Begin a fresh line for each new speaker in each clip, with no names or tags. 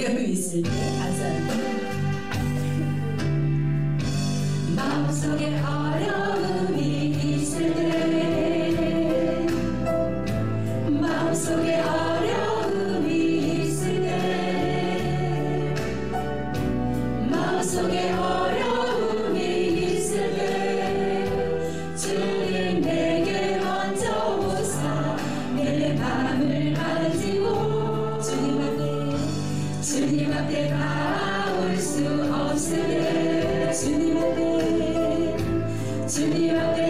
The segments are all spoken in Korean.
어려움이 있을 때 감사합니다. 마음속에 어려움이 있을 때, 마음속에 어려움이 있을 때, 마음속에 어려움이 있을 때, 주님 내게 먼저 오사 내 맘을 가지고 주님 앞에 나올 수 없을 때, 주님 앞에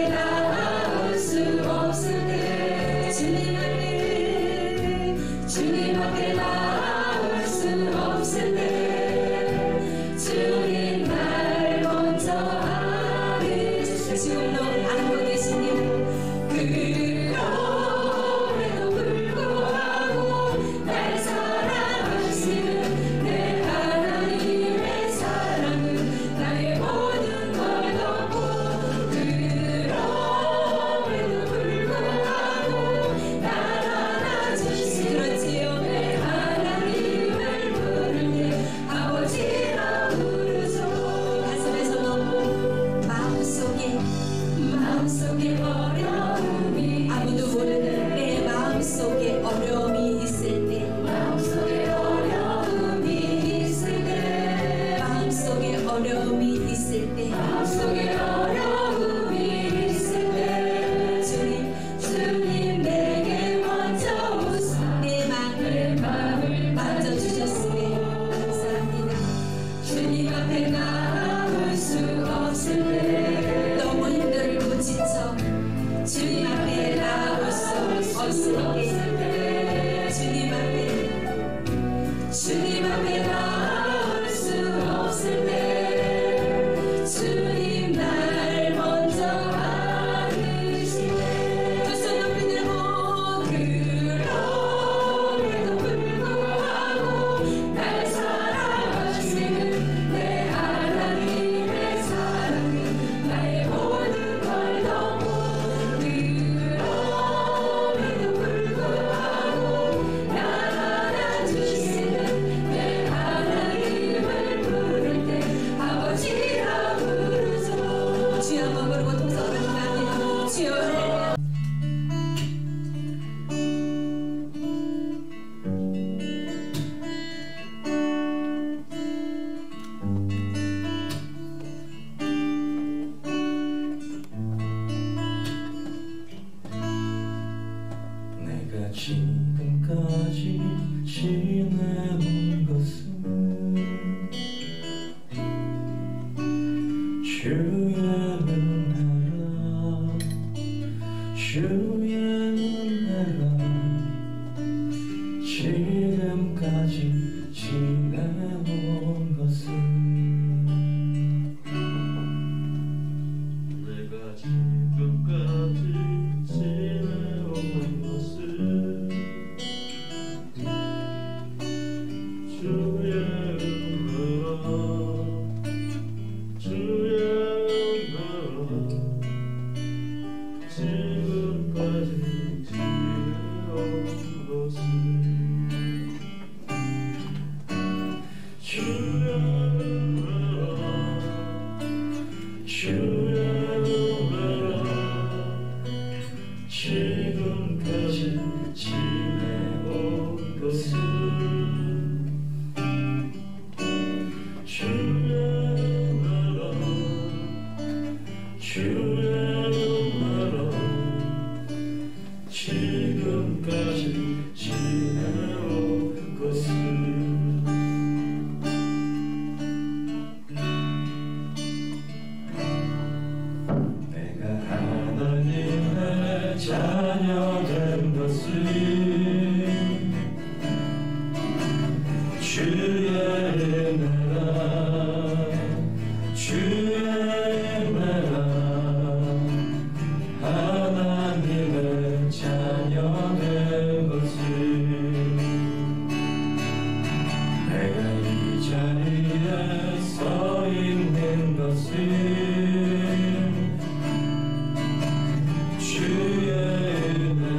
나올 수 없을 때, 주님 앞에 나올 수 없을 때, 주님 날 먼저 알으시고 지금도 안고 계시니 그럼에도 불구하고 날 사랑하시는 내 하나님의 사랑은 나의 모든 걸 덮고, 그럼에도 불구하고 날 안아주시는 그렇지요. 내 하나님을 부를 때 아버지라 부르죠. 가슴에서 넘고 마음속에 어려움이 아무도 모르는 내 마음속에 어려움이 있을 때, 마음속에 어려움이 있을 때, 마음속에 어려움이 있을 때, 마음속에 어려움이 있을 때, 주님 내게 먼저 오사 내 마음을 만져주셨으니 감사합니다. 주님 앞에 나올 수 없을 때, 너무 힘들고 지쳐 주님 앞에 나올 수 없을 때, 주님 앞에 나올 수 없을 때, 주님 날 먼저 알으시네. 두 손 높이 들고 그럼에도 불구하고 날 사랑하시는 내 하나님의 사랑은 나의 모든 걸 덮고, 그럼에도 불구하고 날 안아주시는 내 하나님을 부를 때 아버지라 부르죠. 주여 한번 부르고 통성을 합니다. 주여 할렐루야.
내가 지금까지 지내온 것은 주의 은혜라, 주의 은혜라. 지금까지 지내온 것은 내가 지금까지 지내온 것은 주의 은혜라, 주의 은혜라. 지금까지 지내온 것은 주의 은혜라, 주의 은혜라. 지금까지 지내온 것은 주의 은혜라, 주의 은혜라. 지금까지 지내온 것은 내가 하나님의 자녀 된 것은 주의 은혜라, 주의 은혜라. 하나님의 자녀 된 것은 내가 이 자리에 서 있는 것은 주의 은혜,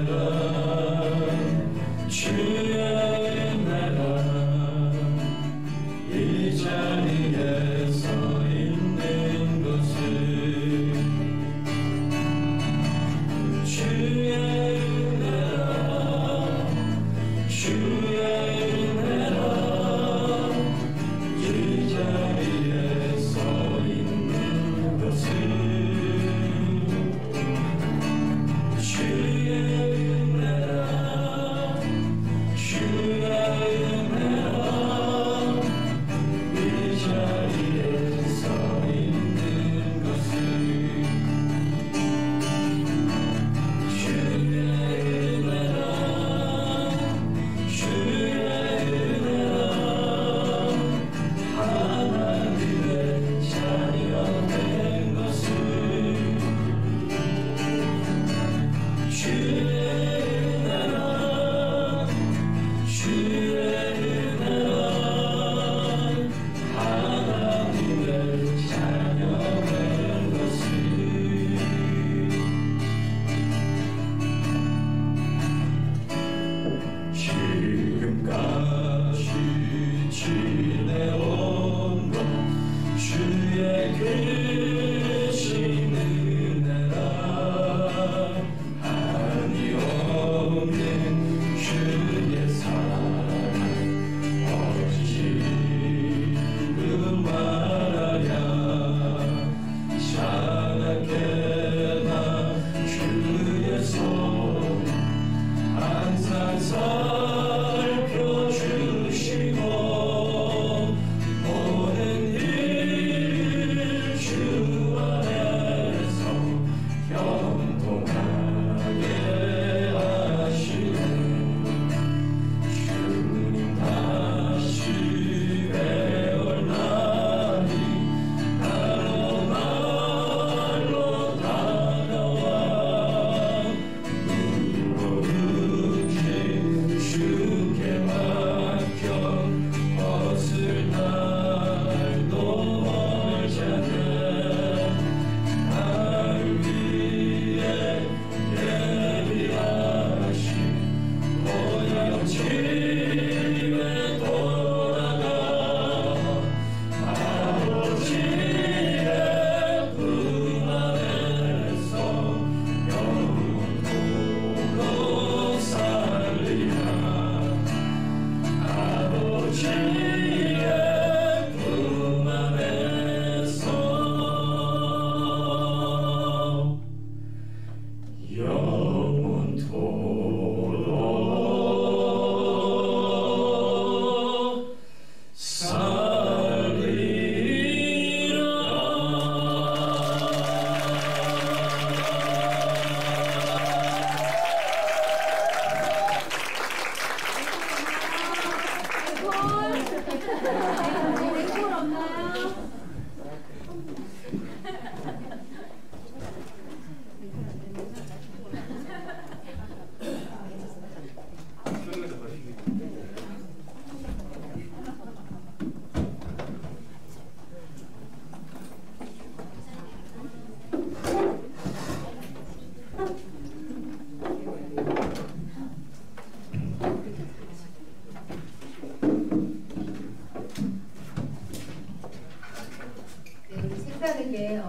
생각에게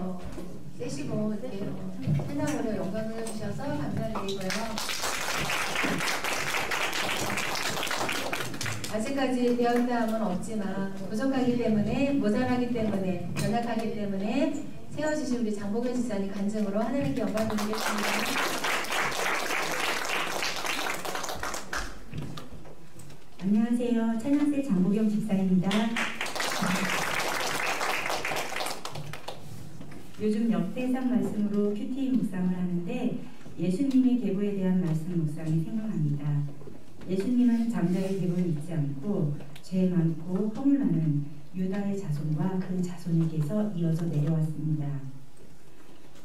떼시고 이렇게 찬양으로 영광을 주셔서 감사드리고요. 아직까지 배운다함은 없지만 부족하기 때문에, 모자라기 때문에, 연약하기 때문에 세워주신 우리 장복현 집사님 간증으로 하나님께 영광을 드리겠습니다.
안녕하세요. 찬양세 장복영 집사입니다. 요즘 역대상 말씀으로 큐티 묵상을 하는데 예수님의 계보에 대한 말씀 묵상이 생각납니다. 예수님은 잠자의 계보를 잊지 않고 죄 많고 허물 많은 유다의 자손과 그 자손에게서 이어져 내려왔습니다.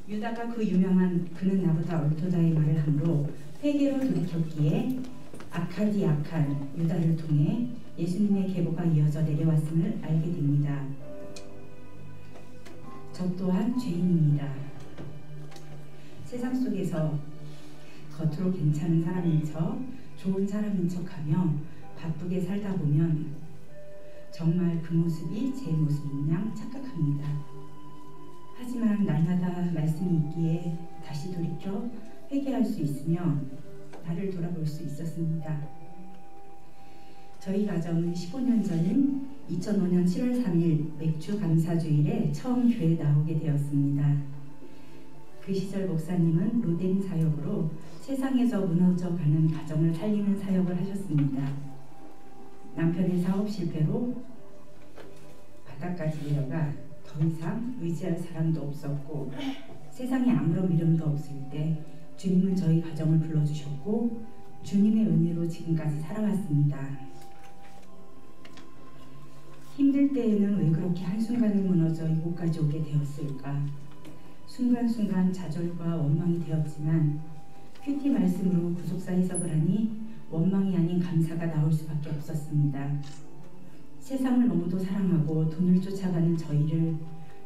유다가 그 유명한 그는 나보다 옳도다의 말을 함으로 회개로 돌이켰기에 악하디 악한 유다를 통해 예수님의 계보가 이어져 내려왔음을 알게 됩니다. 저 또한 죄인입니다. 세상 속에서 겉으로 괜찮은 사람인 척, 좋은 사람인 척하며 바쁘게 살다 보면 정말 그 모습이 제 모습인 양 착각합니다. 하지만 날마다 말씀이 있기에 다시 돌이켜 회개할 수 있으며 나를 돌아볼 수 있었습니다. 저희 가정은 15년 전인 2005년 7월 3일 맥주 감사주일에 처음 교회에 나오게 되었습니다. 그 시절 목사님은 로뎀 사역으로 세상에서 무너져가는 가정을 살리는 사역을 하셨습니다. 남편의 사업 실패로 바닥까지 내려가 더 이상 의지할 사람도 없었고 세상에 아무런 미련도 없을 때 주님은 저희 가정을 불러주셨고 주님의 은혜로 지금까지 살아왔습니다. 힘들 때에는 왜 그렇게 한순간에 무너져 이곳까지 오게 되었을까? 순간순간 좌절과 원망이 되었지만 큐티 말씀으로 구속사 해석을 하니 원망이 아닌 감사가 나올 수밖에 없었습니다. 세상을 너무도 사랑하고 돈을 쫓아가는 저희를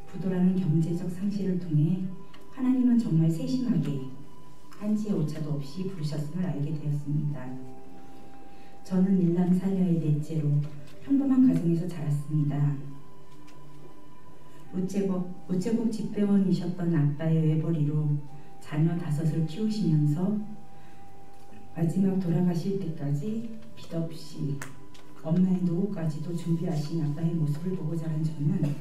부도라는 경제적 상실을 통해 하나님은 정말 세심하게 한치의 오차도 없이 부르셨음을 알게 되었습니다. 저는 일남 사녀의 넷째로 평범한 가정에서 자랐습니다. 우체국 집배원이셨던 아빠의 외벌이로 자녀 5을 키우시면서 마지막 돌아가실 때까지 빚 없이 엄마의 노후까지도 준비하신 아빠의 모습을 보고 자란 저는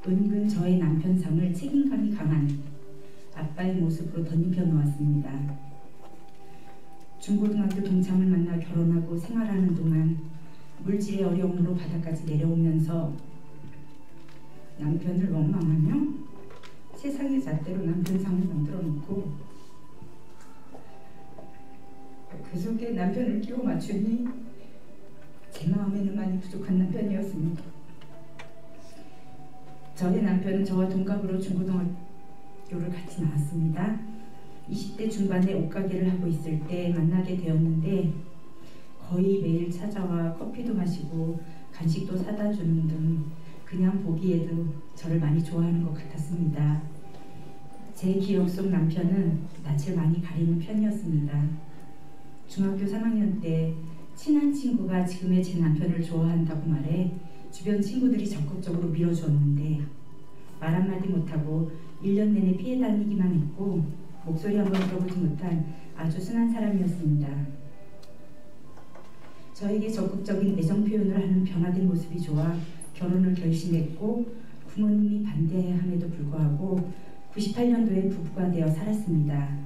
은근 저의 남편상을 책임감이 강한 아빠의 모습으로 덧입혀 놓았습니다. 중고등학교 동창을 만나 결혼하고 생활하는 동안 물질의 어려움으로 바닥까지 내려오면서 남편을 원망하며 세상의 잣대로 남편상을 만들어 놓고 그 속에 남편을 끼워 맞추니 제 마음에는 많이 부족한 남편이었습니다. 저의 남편은 저와 동갑으로 중고등학교를 같이 나왔습니다. 20대 중반에 옷가게를 하고 있을 때 만나게 되었는데 거의 매일 찾아와 커피도 마시고 간식도 사다 주는 등 그냥 보기에도 저를 많이 좋아하는 것 같았습니다. 제 기억 속 남편은 낯을 많이 가리는 편이었습니다. 중학교 3학년 때 친한 친구가 지금의 제 남편을 좋아한다고 말해 주변 친구들이 적극적으로 밀어주었는데 말 한마디 못하고 1년 내내 피해 다니기만 했고 목소리 한번 들어보지 못한 아주 순한 사람이었습니다. 저에게 적극적인 애정 표현을 하는 변화된 모습이 좋아 결혼을 결심했고 부모님이 반대함에도 불구하고 98년도에 부부가 되어 살았습니다.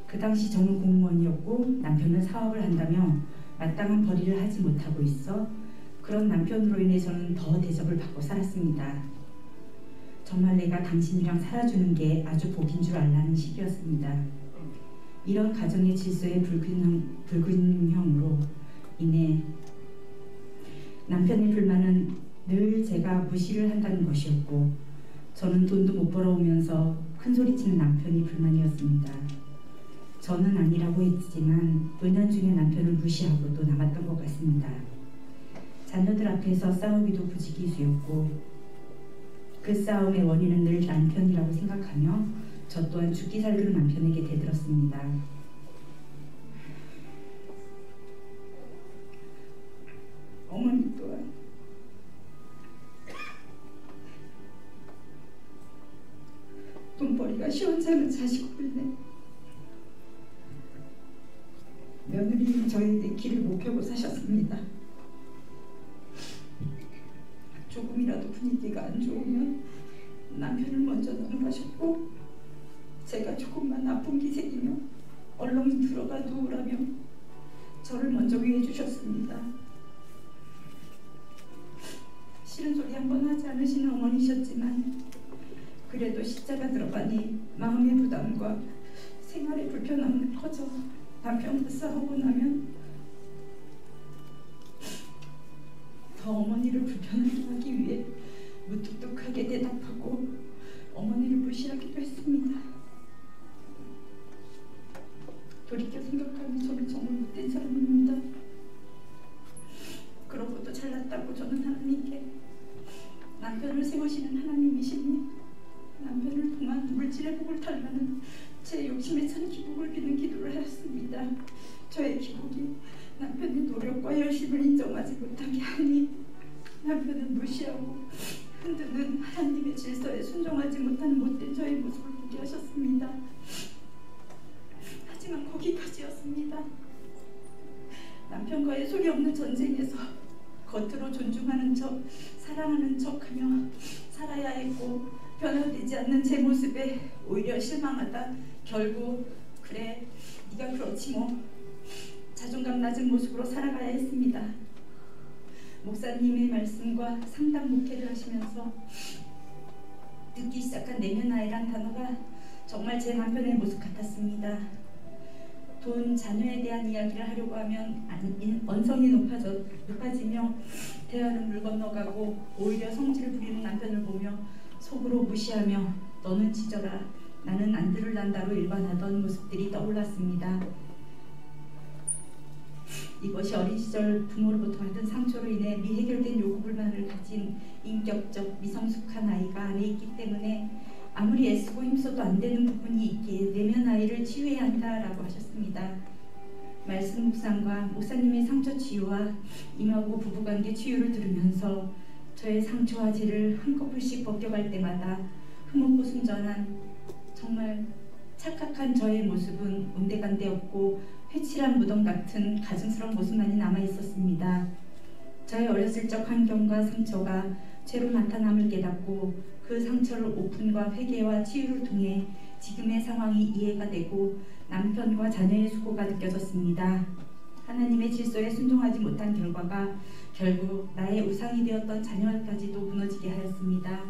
그 당시 저는 공무원이었고 남편은 사업을 한다며 마땅한 벌이를 하지 못하고 있어 그런 남편으로 인해 저는 더 대접을 받고 살았습니다. 정말 내가 당신이랑 살아주는 게 아주 복인 줄 알라는 시기였습니다. 이런 가정의 질서의 불균형으로 인해 남편의 불만은 늘 제가 무시를 한다는 것이었고 저는 돈도 못 벌어오면서 큰소리치는 남편이 불만이었습니다. 저는 아니라고 했지만 은연중에 남편을 무시하고도 남았던 것 같습니다. 자녀들 앞에서 싸우기도 부지기수였고 그 싸움의 원인은 늘 남편이라고 생각하며 저 또한 죽기 살기로 남편에게 대들었습니다. 어머니 또한 돈벌이가 시원찮은 자식이네. 며느리는 저에게 길을 못 펴고 사셨습니다. 조금이라도 분위기가 안 좋으면 남편을 먼저 넘어가셨고 제가 조금만 아픈 기색이며 얼렁 들어가 누우라며 저를 먼저 위해 주셨습니다. 싫은 소리 한 번 하지 않으시는 어머니셨지만 그래도 십자가 들어가니 마음의 부담과 생활의 불편함은 커져 남편과 싸우고 나면 더 어머니를 불편하게 하기 위해 무뚝뚝하게 대답하고 어머니를 무시하기도 했습니다. 돌이켜 생각하면 저는 정말 못된 사람입니다. 그러고도 잘났다고 저는 하나님께 남편을 세우시는 하나님이시니 남편을 통한 물질의 복을 달라는 제 욕심에 찬 기복을 비는 기도를 하였습니다. 저의 기복이 남편의 노력과 열심을 인정하지 못하게 하니 남편은 무시하고 흔드는 하나님의 질서에 순종하지 못하는 못된 저의 모습을 보게 하셨습니다. 사탄과의 소리 없는 전쟁에서 겉으로 존중하는 척, 사랑하는 척하며 살아야 했고 변화되지 않는 제 모습에 오히려 실망하다 결국 그래 네가 그렇지 뭐 자존감 낮은 모습으로 살아가야 했습니다. 목사님의 말씀과 상담 목회를 하시면서 듣기 시작한 내면 아이란 단어가 정말 제 남편의 모습 같았습니다. 돈, 자녀에 대한 이야기를 하려고 하면 언성이 높아지며 대화는 물 건너가고 오히려 성질을 부리는 남편을 보며 속으로 무시하며 너는 짖어라 나는 안 들을란다로 일관하던 모습들이 떠올랐습니다. 이것이 어린 시절 부모로부터 받은 상처로 인해 미해결된 요구불만을 가진 인격적 미성숙한 아이가 안에 있기 때문에 아무리 애쓰고 힘써도 안 되는 부분이 있기에 내면 아이를 치유해야 한다라고 하셨습니다. 말씀 묵상과 목사님의 상처 치유와 임하고 부부관계 치유를 들으면서 저의 상처와 죄를 한꺼풀씩 벗겨갈 때마다 흠없고 순전한 정말 착각한 저의 모습은 온데간데 없고 회칠한 무덤 같은 가증스러운 모습만이 남아있었습니다. 저의 어렸을 적 환경과 상처가 죄로 나타남을 깨닫고 그 상처를 오픈과 회개와 치유를 통해 지금의 상황이 이해가 되고 남편과 자녀의 수고가 느껴졌습니다. 하나님의 질서에 순종하지 못한 결과가 결국 나의 우상이 되었던 자녀까지도 무너지게 하였습니다.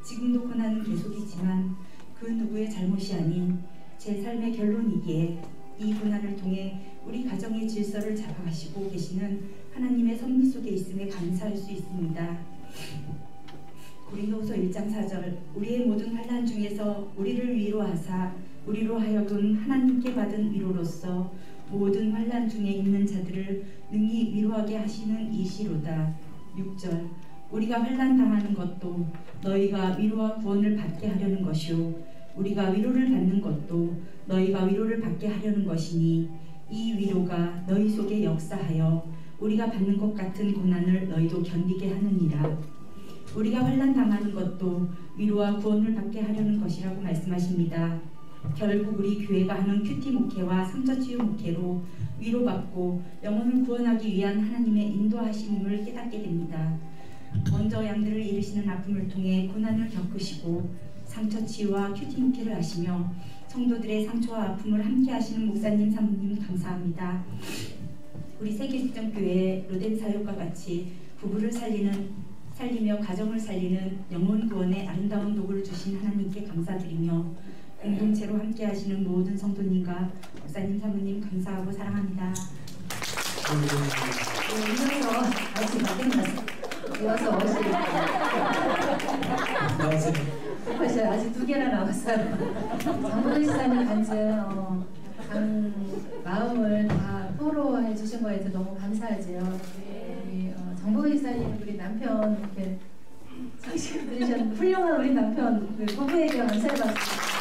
지금도 고난은 계속이지만 그 누구의 잘못이 아닌 제 삶의 결론이기에 이 고난을 통해 우리 가정의 질서를 잡아가시고 계시는 하나님의 섭리 속에 있음에 감사할 수 있습니다. 고린도후서 1장 4절 우리의 모든 환난 중에서 우리를 위로하사 우리로 하여금 하나님께 받은 위로로서 모든 환난 중에 있는 자들을 능히 위로하게 하시는 이시로다. 6절 우리가 환난 당하는 것도 너희가 위로와 구원을 받게 하려는 것이요 우리가 위로를 받는 것도 너희가 위로를 받게 하려는 것이니 이 위로가 너희 속에 역사하여 우리가 받는 것 같은 고난을 너희도 견디게 하느니라. 우리가 환난 당하는 것도 위로와 구원을 받게 하려는 것이라고 말씀하십니다. 결국 우리 교회가 하는 큐티 목회와 상처 치유 목회로 위로받고 영혼을 구원하기 위한 하나님의 인도하심임을 깨닫게 됩니다. 먼저 양들을 잃으시는 아픔을 통해 고난을 겪으시고 상처 치유와 큐티 목회를 하시며 성도들의 상처와 아픔을 함께 하시는 목사님, 사모님 감사합니다. 우리 세계식정교회 로덴 사역과 같이 부부를 살리며 가정을 살리는 영혼 구원의 아름다운 도구를 주신 하나님께 감사드리며 공동체로 함께 하시는 모든 성도님과 목사님, 사모님 감사하고 사랑합니다.
이어서 아직 안 끝났어. 이어서 오시니까 아직 2개나 남았어요. 장보건 시사님 간증 마음을 다 포로해 주신 거에 대해서 너무 감사하지요. 장보건 시사님 우리 남편 이렇게 상식 들으셨는데 훌륭한 우리 남편 부부에게 감사의 박수.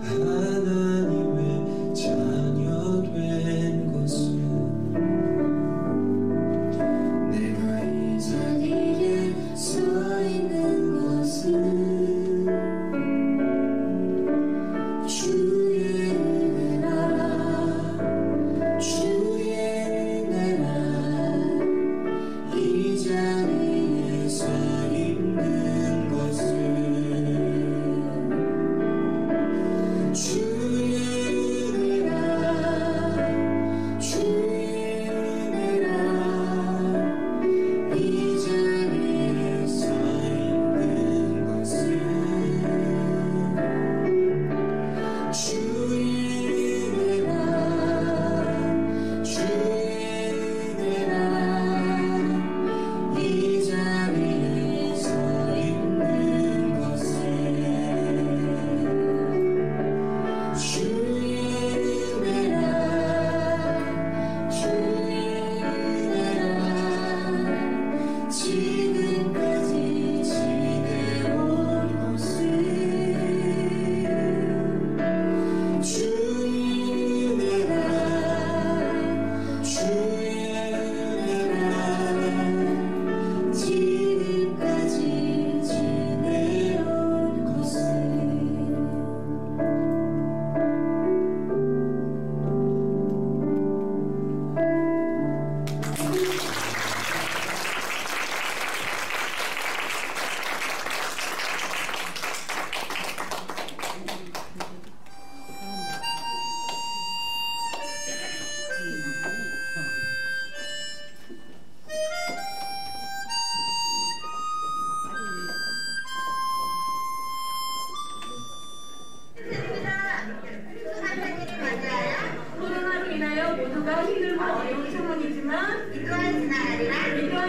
하나님의 자녀 된 것은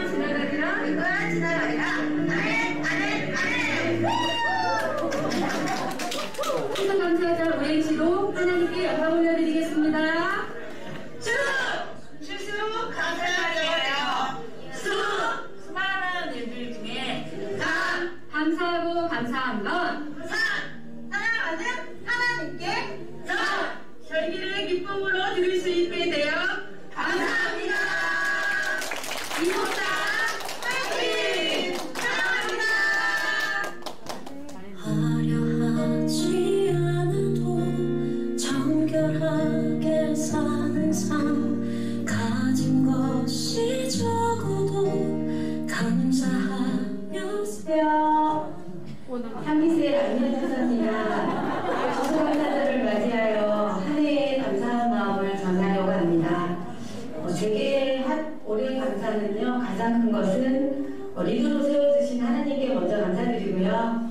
지나가리라. 이거야 지나가리라. 아멘, 아멘, 아멘.
항상 감사하자 오행시로 하나님께 영광 올려드리겠습니다.
주수 감사드려요. 수많은 일들 중에
감사하고 감사한 건
사랑하는 하나님께 절기를 기쁨으로 드릴 수 있게 되어 감사합니다. 이목사 화이팅! 사랑합니다.
화려하지 않아도 정결하게 사는 삶, 가진 것이 적어도 감사하며
향기스의 박민현 선생님이랑 추수감사절을 맞이하여 한 해의 감사한 마음을 전하려고 합니다. 제게 올해 감사는요, 가장 큰 것은 리더로 세워주신 하나님께 먼저 감사드리고요.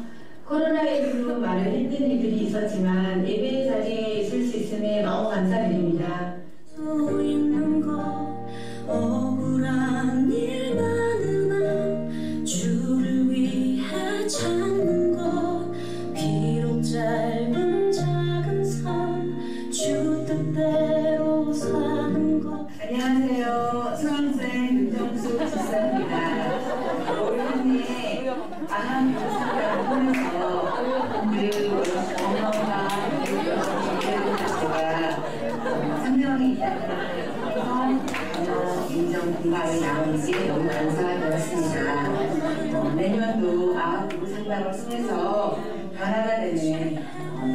코로나19로 많은 힘든 일들이 있었지만 예배 자리에 있을 수 있음에 너무 감사드립니다.
수 있는 것, 억울한 일 많으나 주를 위해 찾는 것, 비록 짧은 작은 삶, 주 뜻대로 사는 것.
안녕하세요. 수험생 윤정수 집사입니다. 올 한해 방학 교수를 하면서 엄마가 제가 상명이 있다는 해서 인정 공감을 나누는 게 너무 감사하였습니다. 내년도 아학부부 상담을 통해서 변화가 되는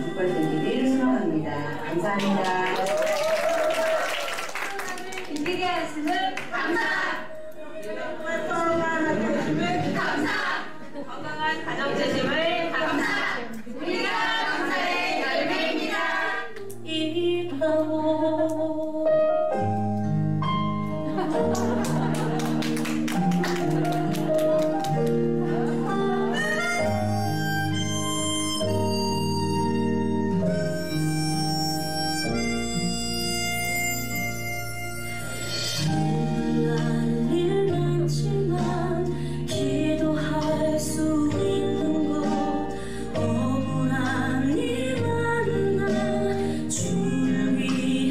국가 되기를 소망합니다. 감사합니다.
힘들게 하시는 감사. 감사. 건강한 가정 재심을 감사. 우리가 감사의 열매입니다.
이라고 일 많지만 기도할 수 있는 것, 억울한 일 많으나 주를 위해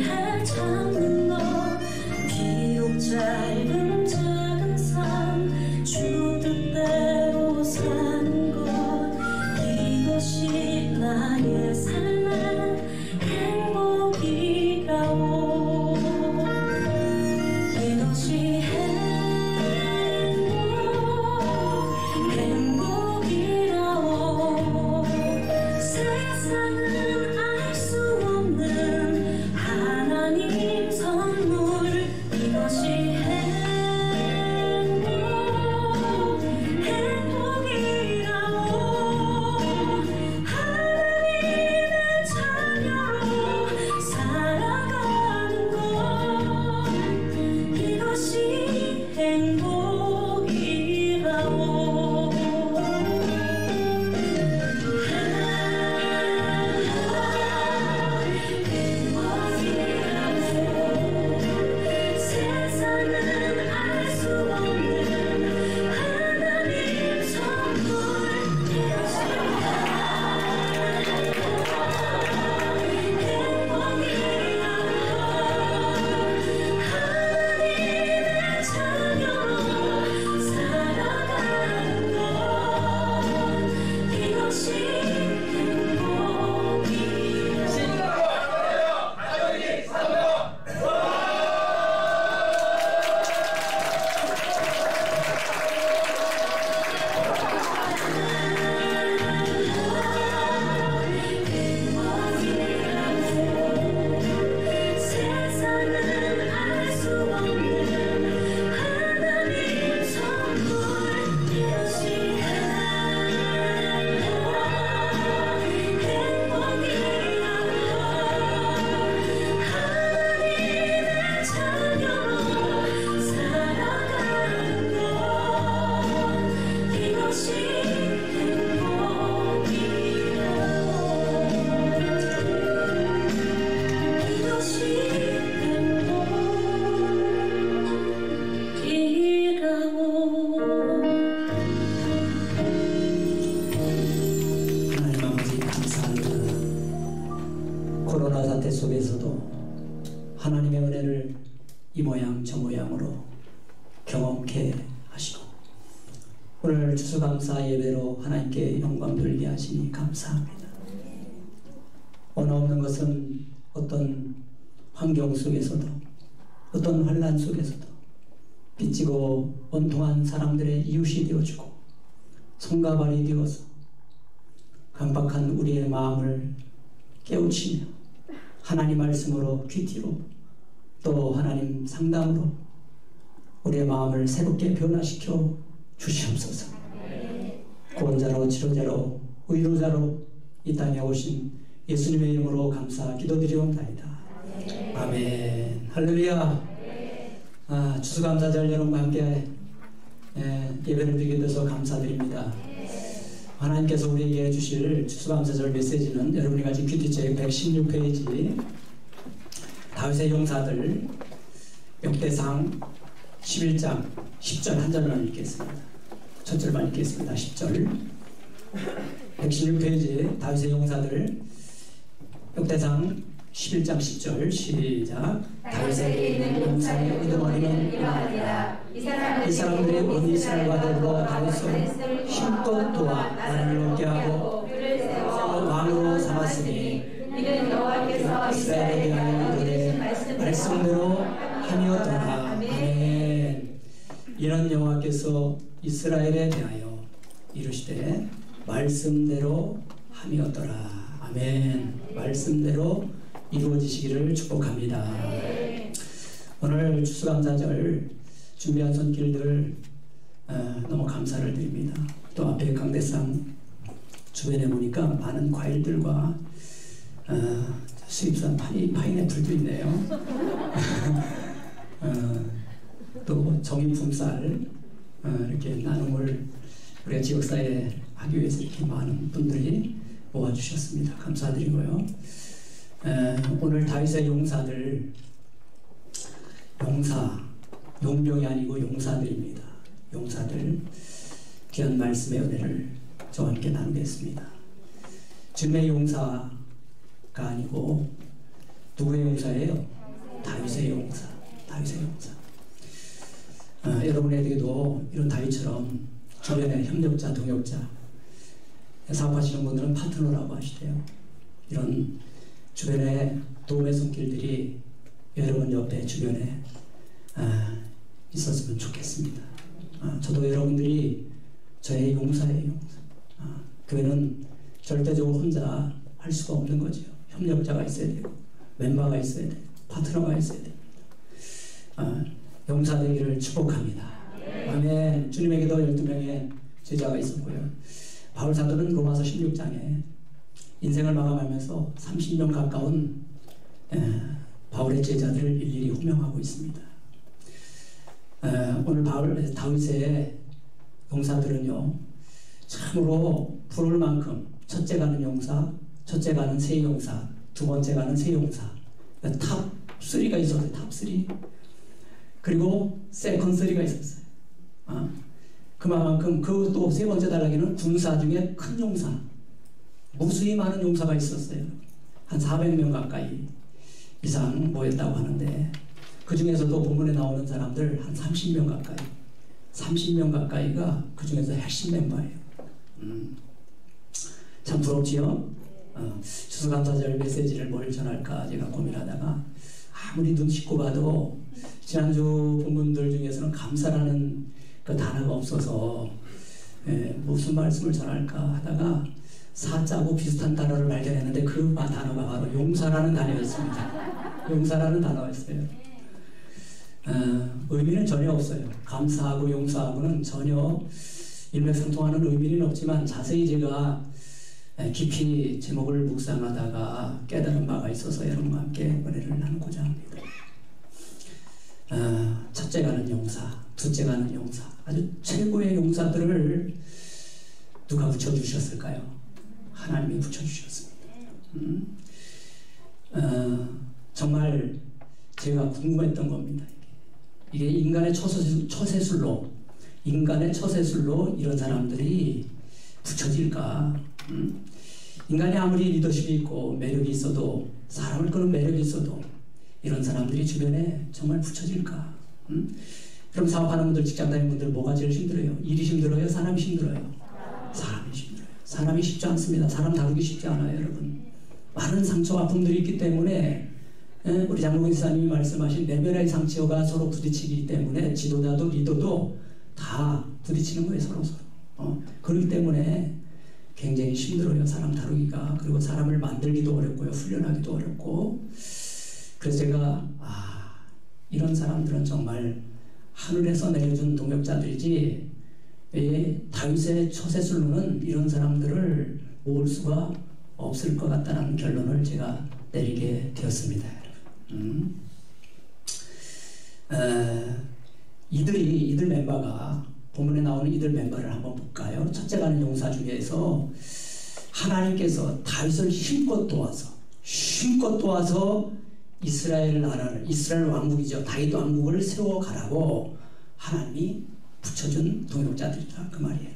코로나 사태 속에서도 하나님의 은혜를 이 모양 저 모양으로 경험케 하시고 오늘 추수감사 예배로 하나님께 영광 돌리게 하시니 감사합니다. 언어 없는 것은 어떤 환경 속에서도 어떤 환난 속에서도 빚지고 원통한 사람들의 이웃이 되어주고 손과 발이 되어서 강박한 우리의 마음을 깨우치며 하나님 말씀으로 귀티로 또 하나님 상담으로 우리의 마음을 새롭게 변화시켜 주시옵소서. 구원자로 치료자로 의로자로 이 땅에 오신 예수님의 이름으로 감사 기도드리옵나이다. 아멘. 할렐루야. 추수감사절 여러분과 함께 예배를 드리게 돼서 감사드립니다. 하나님께서 우리에게 주실 추수감사절 메시지는 여러분이 가진 큐티책 116페이지 다윗의 용사들 역대상 11장 10절 한 절만 읽겠습니다. 첫 절만 읽겠습니다. 10절 116페이지 다윗의 용사들 역대상 11장 10절 시작.
다윗에게 있는 용사의 우두머리는 이러하니라. 이 사람들이 온 이스라엘과 더불어 다윗을 힘껏 도와 나라를 얻게 하고 를 세워 왕으로 삼았으니 이는 여호와께서 이스라엘에 대하여 이르신 말씀대로
함이었더라. 아멘. 이는 여호와께서 이스라엘에 대하여 이르시되 말씀대로 함이었더라. 아멘. 말씀대로 이루어지시기를 축복합니다. 오늘 추수감사절 준비한 손길들 너무 감사를 드립니다. 또 앞에 강대상 주변에 보니까 많은 과일들과 수입산 파인애플도 있네요. 또 정인품쌀 이렇게 나눔을 우리가 지역사회에 하기 위해서 이렇게 많은 분들이 모아주셨습니다. 감사드리고요. 오늘 다윗의 용사들 용병이 아니고 용사들입니다. 용사들 귀한 말씀의 은혜를 저와 함께 나누겠습니다. 주님의 용사가 아니고 누구의 용사예요? 다윗의 용사. 다윗의 용사. 여러분에게도 이런 다윗처럼 주변에 협력자, 동역자, 사업하시는 분들은 파트너라고 하시대요. 이런 주변에 도움의 손길들이 여러분 옆에 주변에 있었으면 좋겠습니다. 저도 여러분들이 저의 용사예요. 용사. 교회는 절대적으로 혼자 할 수가 없는 거죠. 협력자가 있어야 되고 멤버가 있어야 되고 파트너가 있어야 됩니다. 용사 되기를 축복합니다. 아멘. 주님에게도 12명의 제자가 있었고요. 바울 사도는 로마서 16장에 인생을 마감하면서 30명 가까운 바울의 제자들을 일일이 호명하고 있습니다. 오늘 다윗의 용사들은요 참으로 부를 만큼 첫째 가는 용사, 첫째 가는 세 용사, 두 번째 가는 세 용사, 탑 3가 있었어요. 탑 3. 그리고 세컨 3가 있었어요. 그만큼 그 또 세 번째 단락에는 군사 중에 큰 용사, 무수히 많은 용사가 있었어요. 한 400명 가까이 이상 모였다고 하는데 그 중에서도 본문에 나오는 사람들 한 30명 가까이가 그 중에서 핵심 멤버예요. 참 부럽지요? 추수감사절 메시지를 뭘 전할까 제가 고민하다가 아무리 눈 씻고 봐도 지난주 본문들 중에서는 감사라는 그 단어가 없어서 무슨 말씀을 전할까 하다가 사자고 비슷한 단어를 발견했는데 그 단어가 바로 용사라는 단어였습니다. 용사라는 단어였어요. 의미는 전혀 없어요. 감사하고 용사하고는 전혀 일맥상통하는 의미는 없지만 자세히 제가 깊이 제목을 묵상하다가 깨달은 바가 있어서 여러분과 함께 은혜를 나누고자 합니다. 첫째 가는 용사, 둘째 가는 용사, 아주 최고의 용사들을 누가 붙여주셨을까요? 하나님이 붙여주셨습니다. 정말 제가 궁금했던 겁니다. 이게 인간의 처세술로 이런 사람들이 붙여질까? 인간이 아무리 리더십이 있고 매력이 있어도 사람을 끄는 매력이 있어도 이런 사람들이 주변에 정말 붙여질까? 그럼 사업하는 분들, 직장 다니는 분들 뭐가 제일 힘들어요? 일이 힘들어요? 사람이 힘들어요? 사람이 힘들어요. 사람이 쉽지 않습니다. 사람 다루기 쉽지 않아요, 여러분. 많은 상처와 아픔들이 있기 때문에 우리 장로근 지사님이 말씀하신 내면의 상처가 서로 부딪히기 때문에 지도자도 리더도 다 부딪히는 거예요, 서로. 그렇기 때문에 굉장히 힘들어요, 사람 다루기가. 그리고 사람을 만들기도 어렵고요, 훈련하기도 어렵고. 그래서 제가 이런 사람들은 정말 하늘에서 내려준 동역자들이지 다윗의 처세술로는 이런 사람들을 모을 수가 없을 것 같다는 결론을 제가 내리게 되었습니다. 이들 멤버가 본문에 나오는 이들 멤버를 한번 볼까요? 첫째가 하는 용사 중에서 하나님께서 다윗을 힘껏 도와서 이스라엘 나라를, 이스라엘 왕국이죠, 다윗 왕국을 세워가라고 하나님이 붙여준 동역자들이다, 그 말이에요.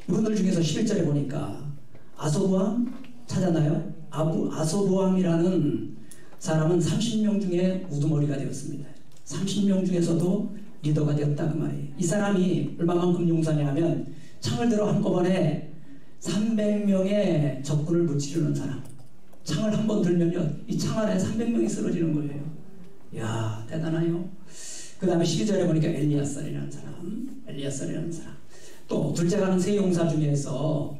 이분들 중에서 11절에 보니까 아소부왕 찾았나요? 아소부왕이라는 사람은 30명 중에 우두머리가 되었습니다. 30명 중에서도 리더가 되었다, 그 말이에요. 이 사람이 얼마만큼 용사냐면 창을 들어 한꺼번에 300명의 적군을 무찌르는 사람. 창을 한 번 들면요, 이 창 안에 300명이 쓰러지는 거예요. 이야, 대단해요. 그 다음에 12절에 보니까 엘리야살이라는 사람. 또 둘째가 하는 세 용사 중에서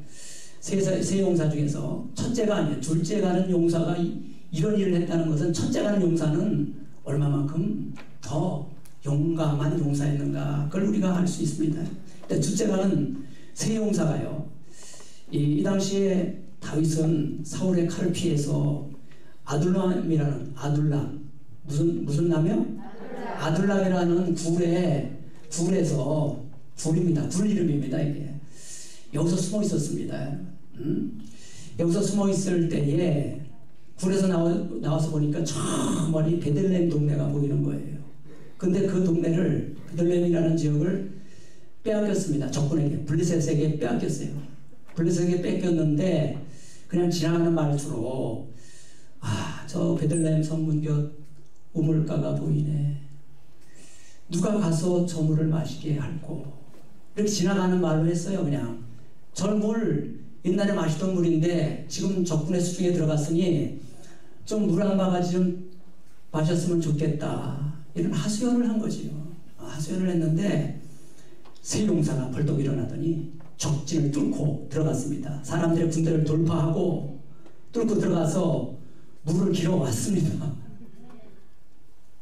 첫째가 아니에요. 둘째가 하는 용사가 이런 일을 했다는 것은 첫째가 하는 용사는 얼마만큼 더 용감한 용사였는가, 그걸 우리가 알 수 있습니다. 근데 둘째가 하는 세 용사가요, 이 당시에 다윗은 사울의 칼을 피해서 아둘람이라는 무슨 남이요? 아둘람이라는 굴에서 굴 이름입니다, 이게. 여기서 숨어 있었습니다. 여기서 숨어 있을 때에 굴에서 나와서 보니까 저 멀리 베들레헴 동네가 보이는 거예요. 근데 그 동네를, 베들레헴이라는 지역을 빼앗겼습니다. 적군에게, 블레셋에게 빼앗겼어요. 블레셋에게 뺏겼는데 그냥 지나가는 말투로 저 베들레헴 성문곁 우물가가 보이네. 누가 가서 저 물을 마시게 할꼬. 이렇게 지나가는 말로 했어요. 그냥 저 물 옛날에 마시던 물인데 지금 적군의 수중에 들어갔으니 좀 물 한 바가지 좀 마셨으면 좋겠다. 이런 하소연을 한 거지요. 하소연을 했는데 세 용사가 벌떡 일어나더니 적진을 뚫고 들어갔습니다. 사람들의 군대를 돌파하고 뚫고 들어가서 물을 길어왔습니다.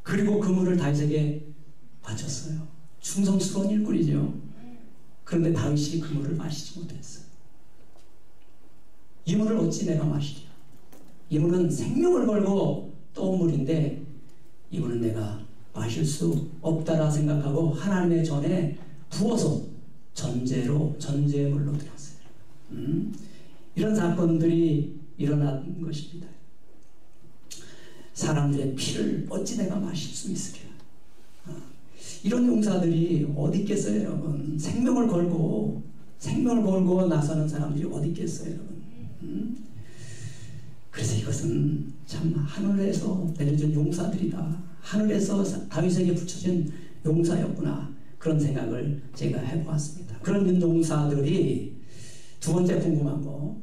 그리고 그 물을 다윗에게 바쳤어요. 충성스러운 일꾼이죠. 그런데 다윗이 그 물을 마시지 못했어요. 이 물을 어찌 내가 마시랴. 이 물은 생명을 걸고 떠온 물인데 이 물은 내가 마실 수 없다라 생각하고 하나님의 전에 부어서 전제물로 드렸어요. 이런 사건들이 일어난 것입니다. 사람들의 피를 어찌 내가 마실 수 있으랴. 이런 용사들이 어디 있겠어요, 여러분? 생명을 걸고 나서는 사람들이 어디 있겠어요, 여러분? 그래서 이것은 참 하늘에서 내려준 용사들이다. 하늘에서 다윗에게 붙여진 용사였구나. 그런 생각을 제가 해보았습니다. 그런 용사들이 두 번째 궁금한 거,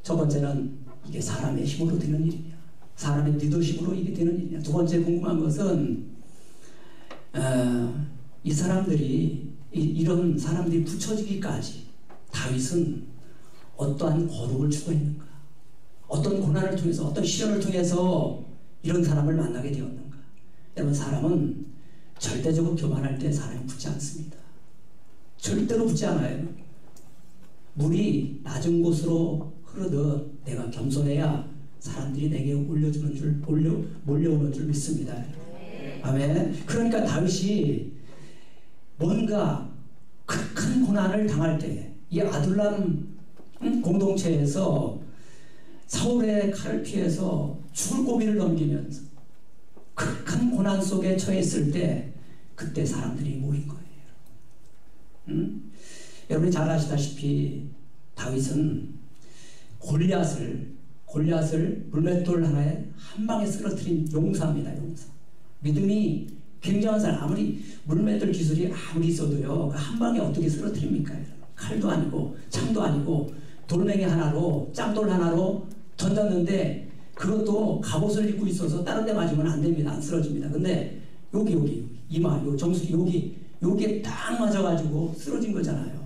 첫 번째는 이게 사람의 힘으로 되는 일이냐, 사람의 리더십으로 이게 되는 일이냐. 두 번째 궁금한 것은 이 사람들이 이런 사람들이 붙여지기까지 다윗은 어떠한 거룩을 추구했는가, 어떤 고난을 통해서, 어떤 시련을 통해서 이런 사람을 만나게 되었는가. 여러분, 사람은 절대적으로 교만할 때 사람이 붙지 않습니다. 절대로 붙지 않아요. 물이 낮은 곳으로 흐르듯 내가 겸손해야 사람들이 내게 몰려오는 줄 믿습니다. 아멘. 그러니까 다윗이 뭔가 큰 고난을 당할 때, 이 아둘람 공동체에서 사울의 칼을 피해서 죽을 고비를 넘기면서 큰 고난 속에 처했을 때, 그때 사람들이 모인 거예요. 여러분이 잘 아시다시피 다윗은 골리앗을 골리앗을 물맷돌 하나에 한 방에 쓰러뜨린 용사입니다. 용사. 믿음이 굉장한 사람. 아무리 물맷돌 기술이 아무리 있어도요, 한 방에 어떻게 쓰러뜨립니까? 칼도 아니고 창도 아니고 돌멩이 하나로, 짱돌 하나로 던졌는데 그것도 갑옷을 입고 있어서 다른 데 맞으면 안 됩니다. 안 쓰러집니다. 근데 여기 이마, 요 정수리 여기에 딱 맞아가지고 쓰러진 거잖아요.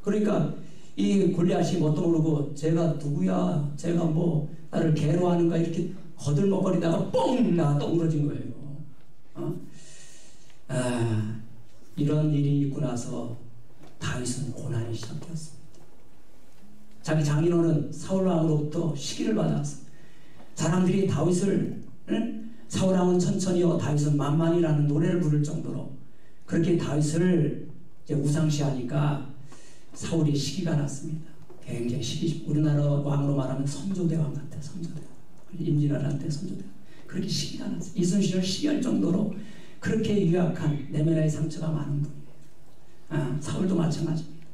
그러니까 이 골리앗이 뭣도 모르고 제가 누구야, 제가 뭐 나를 개로 하는가 이렇게 거들먹거리다가 뻥 나가 덩그러진 거예요. 이런 일이 있고 나서 다윗은 고난이 시작되었습니다. 자기 장인어른 사울왕으로부터 시기를 받았어. 사람들이 다윗을 사울왕은 천천히요 다윗은 만만히라는 노래를 부를 정도로 그렇게 다윗을 이제 우상시하니까 사울이 시기가 났습니다. 굉장히 시기, 우리나라 왕으로 말하면 선조대왕 같아. 선조대왕. 임진왜란때 선조대왕. 그렇게 시기가 났어요. 이순신을 시기할 정도로 그렇게 유약한 내면의 상처가 많은 분이에요. 사울도 마찬가지입니다.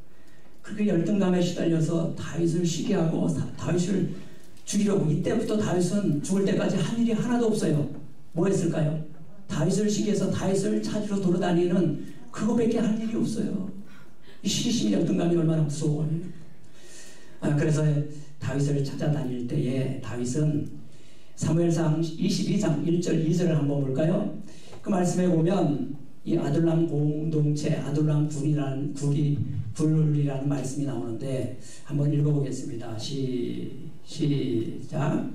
그렇게 열등감에 시달려서 다윗을 시기하고 다윗을 죽이려고. 이때부터 다윗은 죽을 때까지 한 일이 하나도 없어요. 뭐 했을까요? 다윗을 시기해서 다윗을 찾으러 돌아다니는 그거밖에 할 일이 없어요. 이 시기심이 열등감이 얼마나 무서워요. 그래서 다윗을 찾아다닐 때에 다윗은 사무엘상 22장 1절 2절을 한번 볼까요? 그 말씀에 보면 이 아둘람 공동체, 아둘람 굴이라는 말씀이 나오는데 한번 읽어보겠습니다. 시작.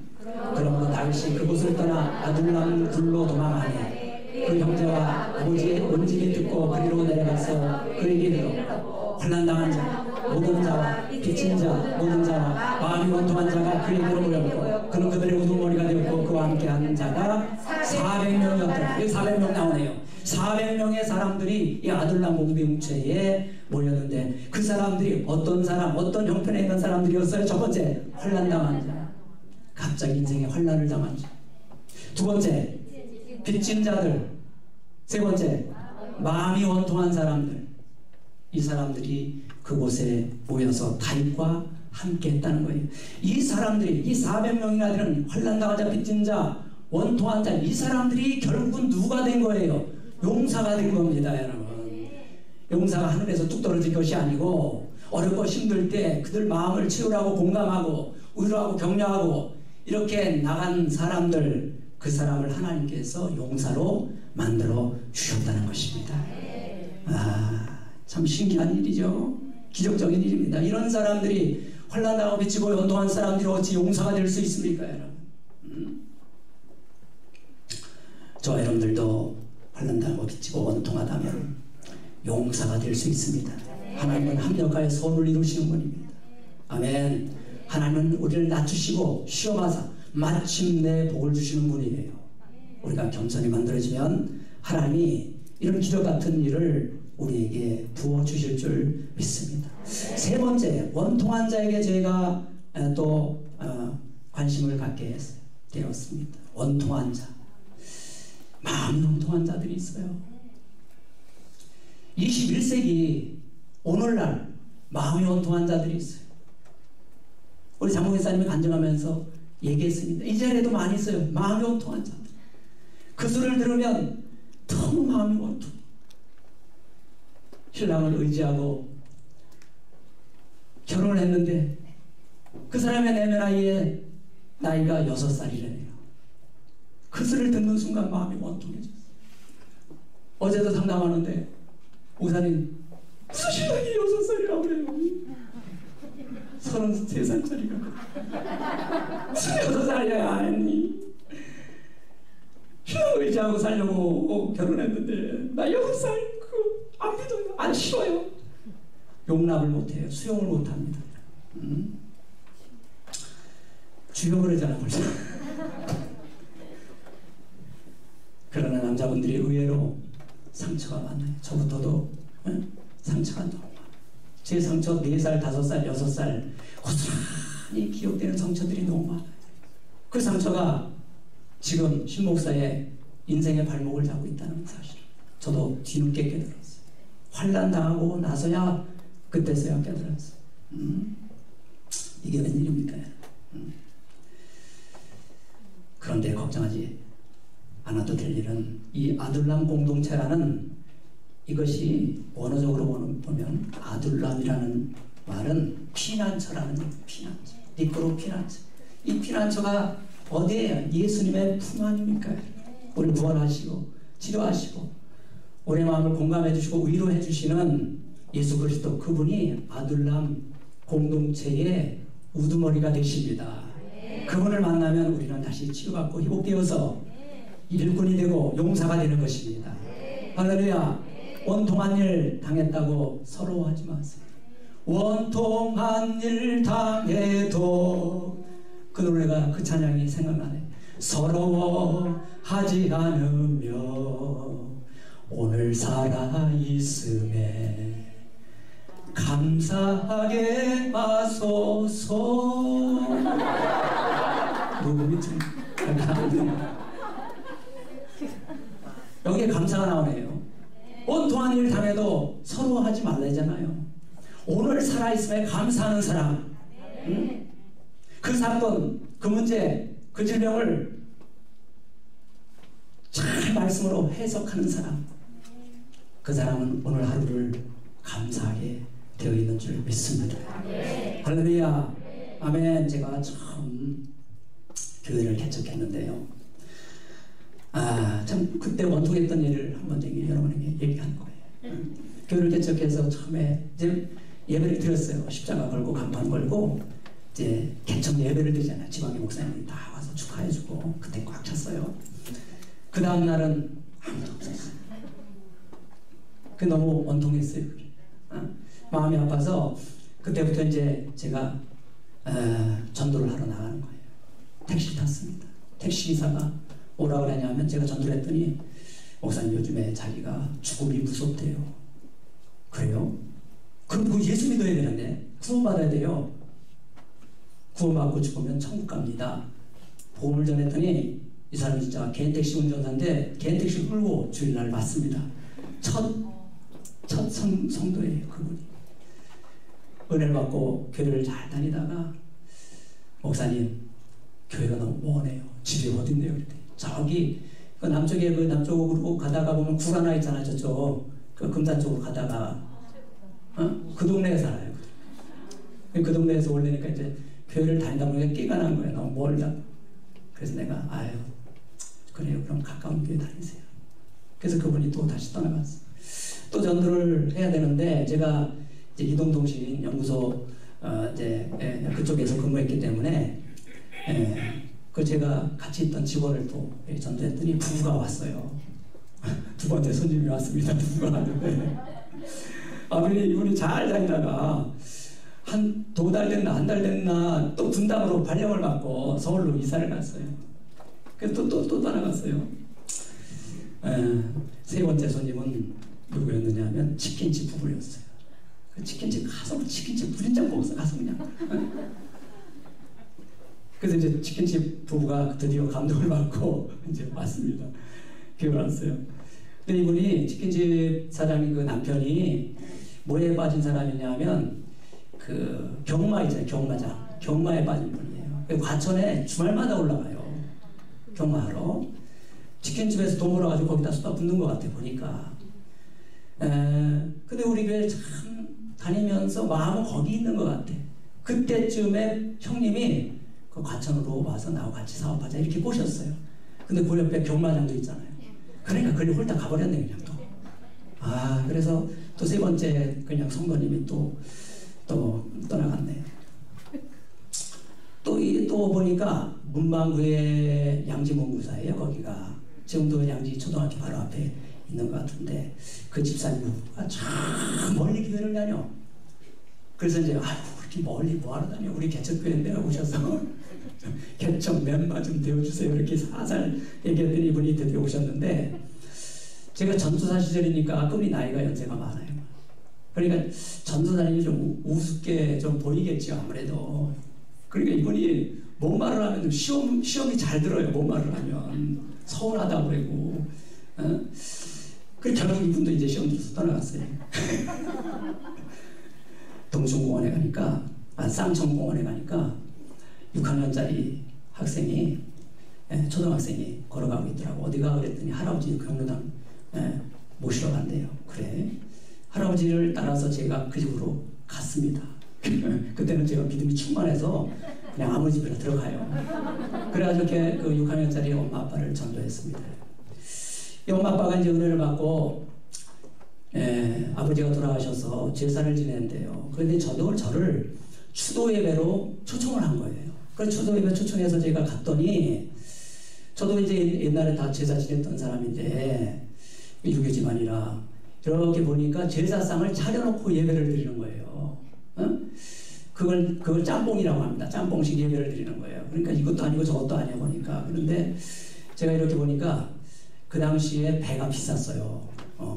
그러므로 다윗이 그곳을 떠나 아둘람 굴로 도망하니 그 형제와 아버지의 온집이 듣고 그리로 내려가서 그에게 이르러 환난당한 자 모든 자와 빚진 자 모든 자와 마음이 원통한 자가 그에게로 모였고 그는 그들의 우두머리가 되었고 그와 함께하는 자가 400명이었더라. 여기 400명 나오네요. 400명의 사람들이 이 아둘람 공동체에 모였는데 그 사람들이 어떤 사람, 어떤 형편에 있는 사람들이었어요? 첫 번째, 환난당한 자. 갑자기 인생에 환난을 당한 자. 두 번째, 빚진 자들. 세 번째, 마음이 원통한 사람들. 이 사람들이 그곳에 모여서 다윗과 함께 했다는 거예요. 이 사람들이, 이 400명이나 되는 환난당한 자, 빚진 자, 원통한 자, 이 사람들이 결국은 누가 된 거예요? 용사가 된 겁니다, 여러분. 용사가 하늘에서 뚝 떨어진 것이 아니고 어렵고 힘들 때 그들 마음을 치유하고 공감하고 위로하고 격려하고 이렇게 나간 사람들, 그 사람을 하나님께서 용사로 만들어 주셨다는 것입니다. 참 신기한 일이죠. 기적적인 일입니다. 이런 사람들이 환난당하고 빚지고 원통한 사람들이 어찌 용사가 될 수 있습니까, 여러분? 저와 여러분들도 환난당하고 빚지고 원통하다면 용사가 될 수 있습니다. 하나님은 합력하여 선을 이루시는 분입니다. 아멘. 하나님은 우리를 낮추시고 시험하사 마침내 복을 주시는 분이에요. 우리가 겸손히 만들어지면 하나님이 이런 기적 같은 일을 우리에게 부어주실 줄 믿습니다. 세 번째, 원통한 자에게 저희가 또 관심을 갖게 되었습니다. 원통한 자. 마음이 원통한 자들이 있어요. 21세기 오늘날 마음이 원통한 자들이 있어요. 우리 장로교사님이 간증하면서 얘기했습니다. 이 자리에도 많이 있어요. 마음이 원통한 자들. 그 소리를 들으면 너무 마음이 원통. 신랑을 의지하고 결혼을 했는데 그 사람의 내면 나이에 나이가 6살이래요. 그 소리를 듣는 순간 마음이 원통해졌어요. 어제도 상담하는데 목사님 무슨 신랑이 6살이라고 그래요. 33살짜리가 무슨 6살이야 아니. 신랑 의지하고 살려고 결혼했는데 나 6살 안 믿어요. 안 싫어요. 용납을 못해요. 수용을 못합니다. 죽여버리잖아 벌써. 그러나 남자분들이 의외로 상처가 많아요. 저부터도 상처가 너무 많아요. 제 상처 4살, 5살, 6살 고스란히 기억되는 상처들이 너무 많아요. 그 상처가 지금 신 목사의 인생의 발목을 잡고 있다는 사실 저도 뒤늦게 깨달았어요. 환난당하고 나서야 그때서야 깨달았어요. 이게 웬일입니까? 그런데 걱정하지 않아도 될 일은 이 아둘람 공동체라는 이것이 원어적으로 보면 아둘람이라는 말은 피난처라는 얘기예요. 피난처. 미끄러 피난처. 이 피난처가 어디에요? 예수님의 품 아닙니까? 우리 구원하시고 치료하시고 우리 마음을 공감해 주시고 위로해 주시는 예수 그리스도 그분이 아둘람 공동체의 우두머리가 되십니다. 그분을 만나면 우리는 다시 치유받고 회복되어서 일꾼이 되고 용사가 되는 것입니다. 할렐루야. 원통한 일 당했다고 서러워하지 마세요. 원통한 일 당해도 그 노래가 그 찬양이 생각나네. 서러워하지 않으며 오늘 살아있음에 감사하게 마소서. 녹음이 좀 여기에 감사가 나오네요. 원통한 일 당해도 서러워하지 말라잖아요. 오늘 살아있음에 감사하는 사람, 응? 그 사건, 그 문제, 그 질병을 잘 말씀으로 해석하는 사람, 그 사람은 오늘 하루를 감사하게 되어 있는 줄 믿습니다. 할렐루야. 아멘. 제가 처음 교회를 개척했는데요. 참 그때 원통했던 일을 한번 여러분에게 얘기하는 거예요. 교회를 개척해서 처음에 이제 예배를 드렸어요. 십자가 걸고 간판 걸고 이제 개척 예배를 드리잖아요. 지방의 목사님이 다 와서 축하해주고 그때 꽉 찼어요. 그 다음 날은 아무도 없었어요. 그 너무 원통했어요. 마음이 아파서 그때부터 이제 제가 전도를 하러 나가는 거예요. 택시 탔습니다. 택시기사가 뭐라고 하냐면 제가 전도를 했더니 목사님 요즘에 자기가 죽음이 무섭대요. 그래요? 그럼 뭐 예수 믿어야 되는데 구원받아야 돼요. 구원받고 죽으면 천국 갑니다. 복음을 전했더니 이 사람이 진짜 개인택시 운전사인데 개인택시 끌고 주일날 왔습니다. 첫 성도예요. 그분이. 은혜를 받고 교회를 잘 다니다가 목사님 교회가 너무 먼해요. 집이 어딘데요? 그랬더니 저기 그 남쪽에 그 남쪽으로 가다가 보면 굴 하나 있잖아요. 저쪽 그 금산 쪽으로 가다가 그 동네에 살아요. 그 동네에서 올래니까 이제 교회를 다니다 보니까 끼가 난 거예요. 너무 멀다. 그래서 내가 아유 그래요. 그럼 가까운 교회 다니세요. 그래서 그분이 또 다시 떠나갔어요. 또 전도를 해야 되는데 제가 이제 이동통신 연구소 이제 그쪽에서 근무했기 때문에 그 제가 같이 있던 직원을 또 전도했더니 부부가 왔어요. 두 번째 손님이 왔습니다. 부부가 왔는데 이분이 잘 다니다가 한 2달 됐나 한 달 됐나 또 분당으로 발령을 받고 서울로 이사를 갔어요. 그래서 또 떠나갔어요. 세 번째 손님은 누구였느냐 하면 치킨집 부부였어요. 그 치킨집 가서 치킨집 부린장 먹어서 가서 그냥 그래서 이제 치킨집 부부가 드디어 감동을 받고 이제 왔습니다. 교회 왔어요. 근데 이분이 치킨집 사장님 그 남편이 뭐에 빠진 사람이냐면 그 경마 있잖아요. 경마장. 경마에 빠진 분이에요. 과천에 주말마다 올라가요. 경마하러. 치킨집에서 돈 벌어가지고 거기다 쏟아 붓는 것 같아 보니까. 근데 우리 교회 참 다니면서 마음은 거기 있는 것 같아. 그때쯤에 형님이 그 과천으로 와서 나하고 같이 사업하자 이렇게 꼬셨어요. 근데 그 옆에 경마장도 있잖아요. 그러니까 그걸 홀딱 가버렸네 그냥 또. 그래서 또 세 번째 그냥 성도님이 또 떠나갔네. 또 보니까 문방구의 양지문구사예요. 거기가 지금도 양지 초등학교 바로 앞에 있는 것 같은데 그 집사님과 참 멀리 교회를 다녀. 그래서 이제 그렇게 멀리 뭐하러 다녀? 우리 개척교회인데 오셔서 개척 멤버 좀 되어주세요. 이렇게 살살 얘기했더니 이분이 드디어 오셨는데 제가 전도사 시절이니까 그분이 나이가 연세가 많아요. 그러니까 전도사님이 좀 우습게 좀 보이겠죠 아무래도. 그러니까 이분이 뭔 말을 하면 시험이 잘 들어요. 뭔 말을 하면 서운하다고 그러고. 그 결국 이분도 이제 시험 들어서 떠나갔어요. 동sun공원에 가니까 쌍천공원에 가니까 6학년짜리 학생이 초등학생이 걸어가고 있더라고. 어디가 그랬더니 할아버지 경로당 모시러 간대요. 그래. 할아버지를 따라서 제가 그 집으로 갔습니다. 그때는 제가 믿음이 충만해서 그냥 아무 집이나 들어가요. 그래가지고 그 6학년짜리 엄마 아빠를 전도했습니다. 이 엄마 아빠가 이제 은혜를 받고 아버지가 돌아가셔서 제사를 지냈는데요. 그런데 저를 추도 예배로 초청을 한 거예요. 그래서 추도 예배 초청해서 제가 갔더니 저도 이제 옛날에 다 제사 지냈던 사람인데 유교 집안이라 이렇게 보니까 제사상을 차려놓고 예배를 드리는 거예요. 그걸 짬뽕이라고 합니다. 짬뽕식 예배를 드리는 거예요. 그러니까 이것도 아니고 저것도 아니야 보니까. 그런데 제가 이렇게 보니까 그 당시에 배가 비쌌어요.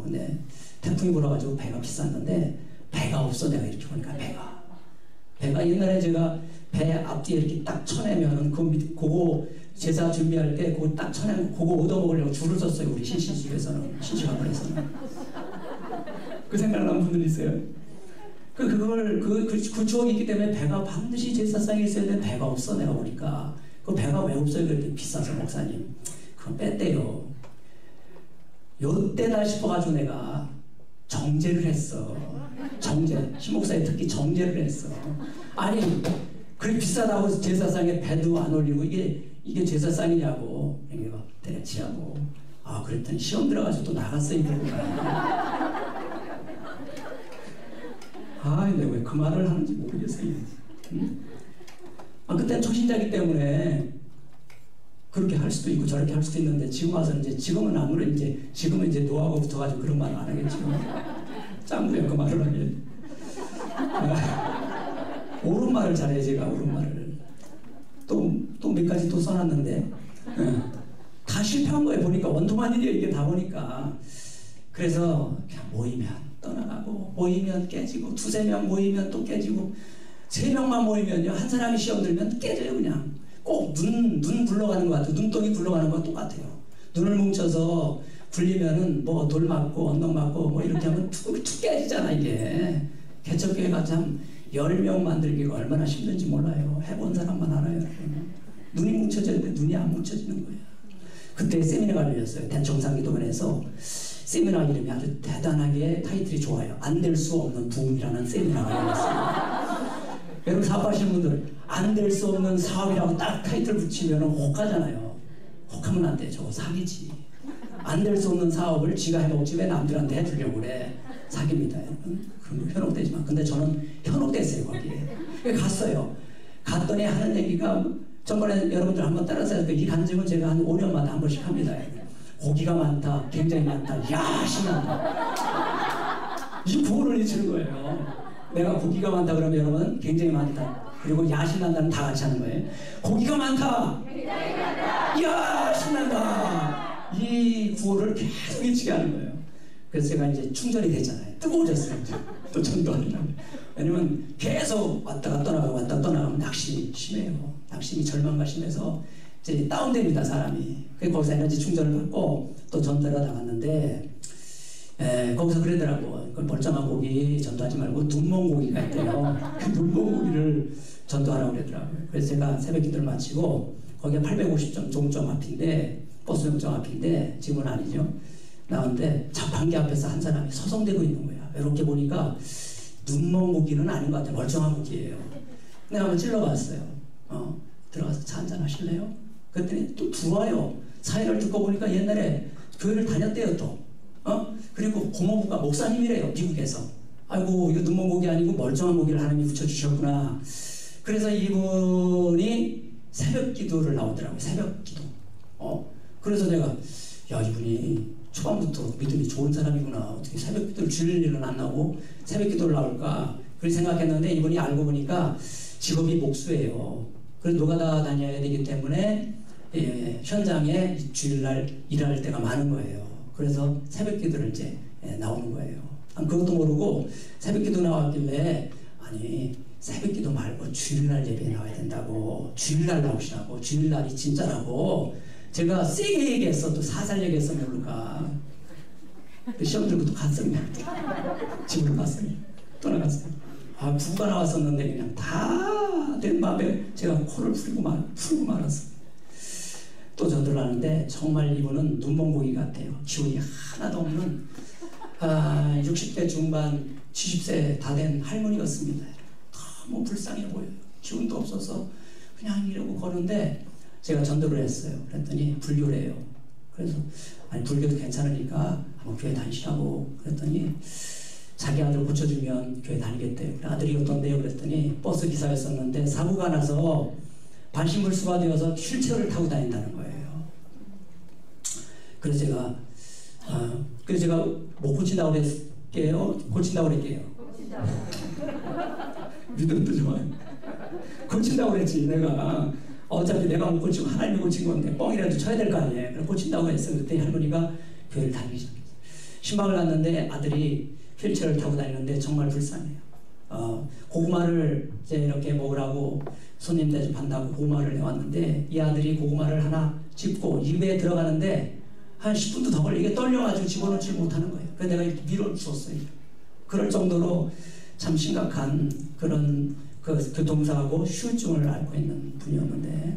근데 태풍이 불어가지고 배가 비쌌는데 배가 없어. 내가 이렇게 보니까 배가 옛날에 제가 배 앞뒤에 이렇게 딱 쳐내면은 그거 제사 준비할 때 그거 딱 쳐내면 그거 얻어먹으려고 줄을 섰어요. 우리 신시집에서는, 신시가문에서는. 그 생각나는 분들 있어요. 그 추억이 있기 때문에 배가 반드시 제사상에 있어야 되는데 배가 없어. 내가 보니까 그 배가 왜 없어요? 그랬더니 비싸서 목사님 그건 뺐대요. 요때다 싶어가지고 내가 정제를 했어. 신목사에 특히 정제를 했어. 아니 그렇게 비싸다고 제사상에 배도 안 올리고 이게 제사상이냐고 내가 때려치라고. 그랬더니 시험 들어가서 또 나갔어 이러니까. 근데 왜 그 말을 하는지 모르겠어요. 그때는 초신자이기 때문에 그렇게 할 수도 있고 저렇게 할 수도 있는데 지금 와서 지금은 아무래도 지금은 노하고 붙어가지고 그런 말 안 하겠죠. 짱구야 그 말을 하게. 옳은 말을 잘해 제가 옳은 말을. 또 몇 가지 또 써놨는데 다 실패한 거예요. 보니까 원통한 일이에요 이게 다 보니까. 그래서 그냥 모이면 떠나가고 모이면 깨지고 두세 명 모이면 또 깨지고 세 명만 모이면요 한 사람이 시험 들면 깨져요. 그냥 꼭 눈 굴러가는 것 같아요. 눈덩이 굴러가는 것 똑같아요. 눈을 뭉쳐서 굴리면은 뭐 돌 맞고 언덕 맞고 뭐 이렇게 하면 툭 깨지잖아 이게. 개척교회가 참 10명 만들기가 얼마나 힘든지 몰라요. 해본 사람만 알아요. 눈이 뭉쳐졌는데 눈이 안 뭉쳐지는 거예요. 그때 세미나가 열렸어요. 대청상기도원에서. 세미나 이름이 아주 대단하게 타이틀이 좋아요. 안 될 수 없는 부흥이라는 세미나가 열렸어요. 여러분 사업하시는 분들 안 될 수 없는 사업이라고 딱 타이틀 붙이면 혹하잖아요. 혹하면 안 돼. 저거 사기지. 안 될 수 없는 사업을 지가 해먹지 왜 남들한테 해주려고 그래. 사기입니다. 그런 거 현혹되지만. 근데 저는 현혹됐어요 거기에. 갔어요. 갔더니 하는 얘기가 전번에 여러분들 한번 따라서 이 간증은 제가 한 5년마다 한 번씩 합니다. 고기가 많다, 굉장히 많다, 야심하다. 이 구호를 외치는 거예요. 내가 고기가 많다 그러면 여러분 굉장히 많다. 그리고 야심난다는 다 같이 하는 거예요. 고기가 많다, 굉장히 많다, 야심난다. 이 구호를 계속 외치게 하는 거예요. 그래서 제가 이제 충전이 됐잖아요. 뜨거워졌어요. 이제. 또 전도하려고. 왜냐면 계속 왔다가 떠나가면 낙심이 심해요. 낙심이 절망과 심해서 이제 다운됩니다 사람이. 거기서 에너지 충전을 받고 또 전도를 나갔는데 거기서 그러더라고. 그걸 멀쩡한 고기 전도하지 말고 눈먼 고기가 있대요. 그 눈먼 고기를 전도하라고 그러더라고요. 그래서 제가 새벽 기도를 마치고 거기가 850점 종점 앞인데 버스 정점 앞인데 지금은 아니죠. 나왔는데 자판기 앞에서 한 사람이 서성대고 있는 거야. 이렇게 보니까 눈먼 고기는 아닌 것 같아. 멀쩡한 고기예요. 내가 한번 찔러봤어요. 들어가서 차 한잔 하실래요? 그랬더니 또 들어와요. 사회를 듣고 보니까 옛날에 교회를 다녔대요 또. 그리고 고모부가 목사님이래요 미국에서. 아이고 이거 눈먼 고기 아니고 멀쩡한 고기를 하나님이 붙여주셨구나. 그래서 이분이 새벽 기도를 나오더라고요. 새벽 기도. 그래서 내가 야 이분이 초반부터 믿음이 좋은 사람이구나. 어떻게 새벽 기도를 주일 일은 안 나오고 새벽 기도를 나올까. 그렇게 생각했는데 이분이 알고 보니까 직업이 목수예요. 그래서 노가다 다녀야 되기 때문에 현장에 주일날 일할 때가 많은 거예요. 그래서 새벽 기도를 이제 나오는 거예요. 그것도 모르고 새벽 기도 나왔길래 아니 새벽 기도 말고 주일날 예배에 나와야 된다고. 주일날 나오시라고. 주일날이 진짜라고. 제가 세게 얘기했어. 또 사살 얘기했어. 모를까. 시험 들고 또 갔습니다. 집으로 갔어요. 떠나갔어요. 부부가 나왔었는데 그냥 다 된 밤에 제가 코를 풀고 말았어요. 또 전도를 하는데 정말 이분은 눈먼고기 같아요. 기운이 하나도 없는 60대 중반 70세 다 된 할머니였습니다. 너무 불쌍해 보여요. 기운도 없어서 그냥 이러고 거는데 제가 전도를 했어요. 그랬더니 불교래요. 그래서 아니 불교도 괜찮으니까 한번 교회 다니시라고 그랬더니 자기 아들 고쳐주면 교회 다니겠대요. 아들이 어떤데요? 그랬더니 버스 기사였었는데 사고가 나서 반신불수가 되어서 휠체어를 타고 다닌다는 거예요. 그래서 제가 못 고친다고 그랬게요? 고친다고 그랬게요? 믿음도 좋아요. 고친다고 그랬지. 내가 어차피 내가 못 고치고 하나님이 고친 건데 뻥이라도 쳐야 될 거 아니에요. 그래서 고친다고 했어요. 그때 할머니가 교회를 다니기 시작했어요. 신방을 갔는데 아들이 휠체어를 타고 다니는데 정말 불쌍해요. 고구마를 이제 이렇게 먹으라고 손님 대접한다고 고구마를 내왔는데 이 아들이 고구마를 하나 짚고 입에 들어가는데 한 10분도 더 걸려. 이게 떨려가지고 집어넣지 못하는 거예요. 그래서 내가 밀어주었어요. 그럴 정도로 참 심각한 그런 교통사고 후유증을 앓고 있는 분이었는데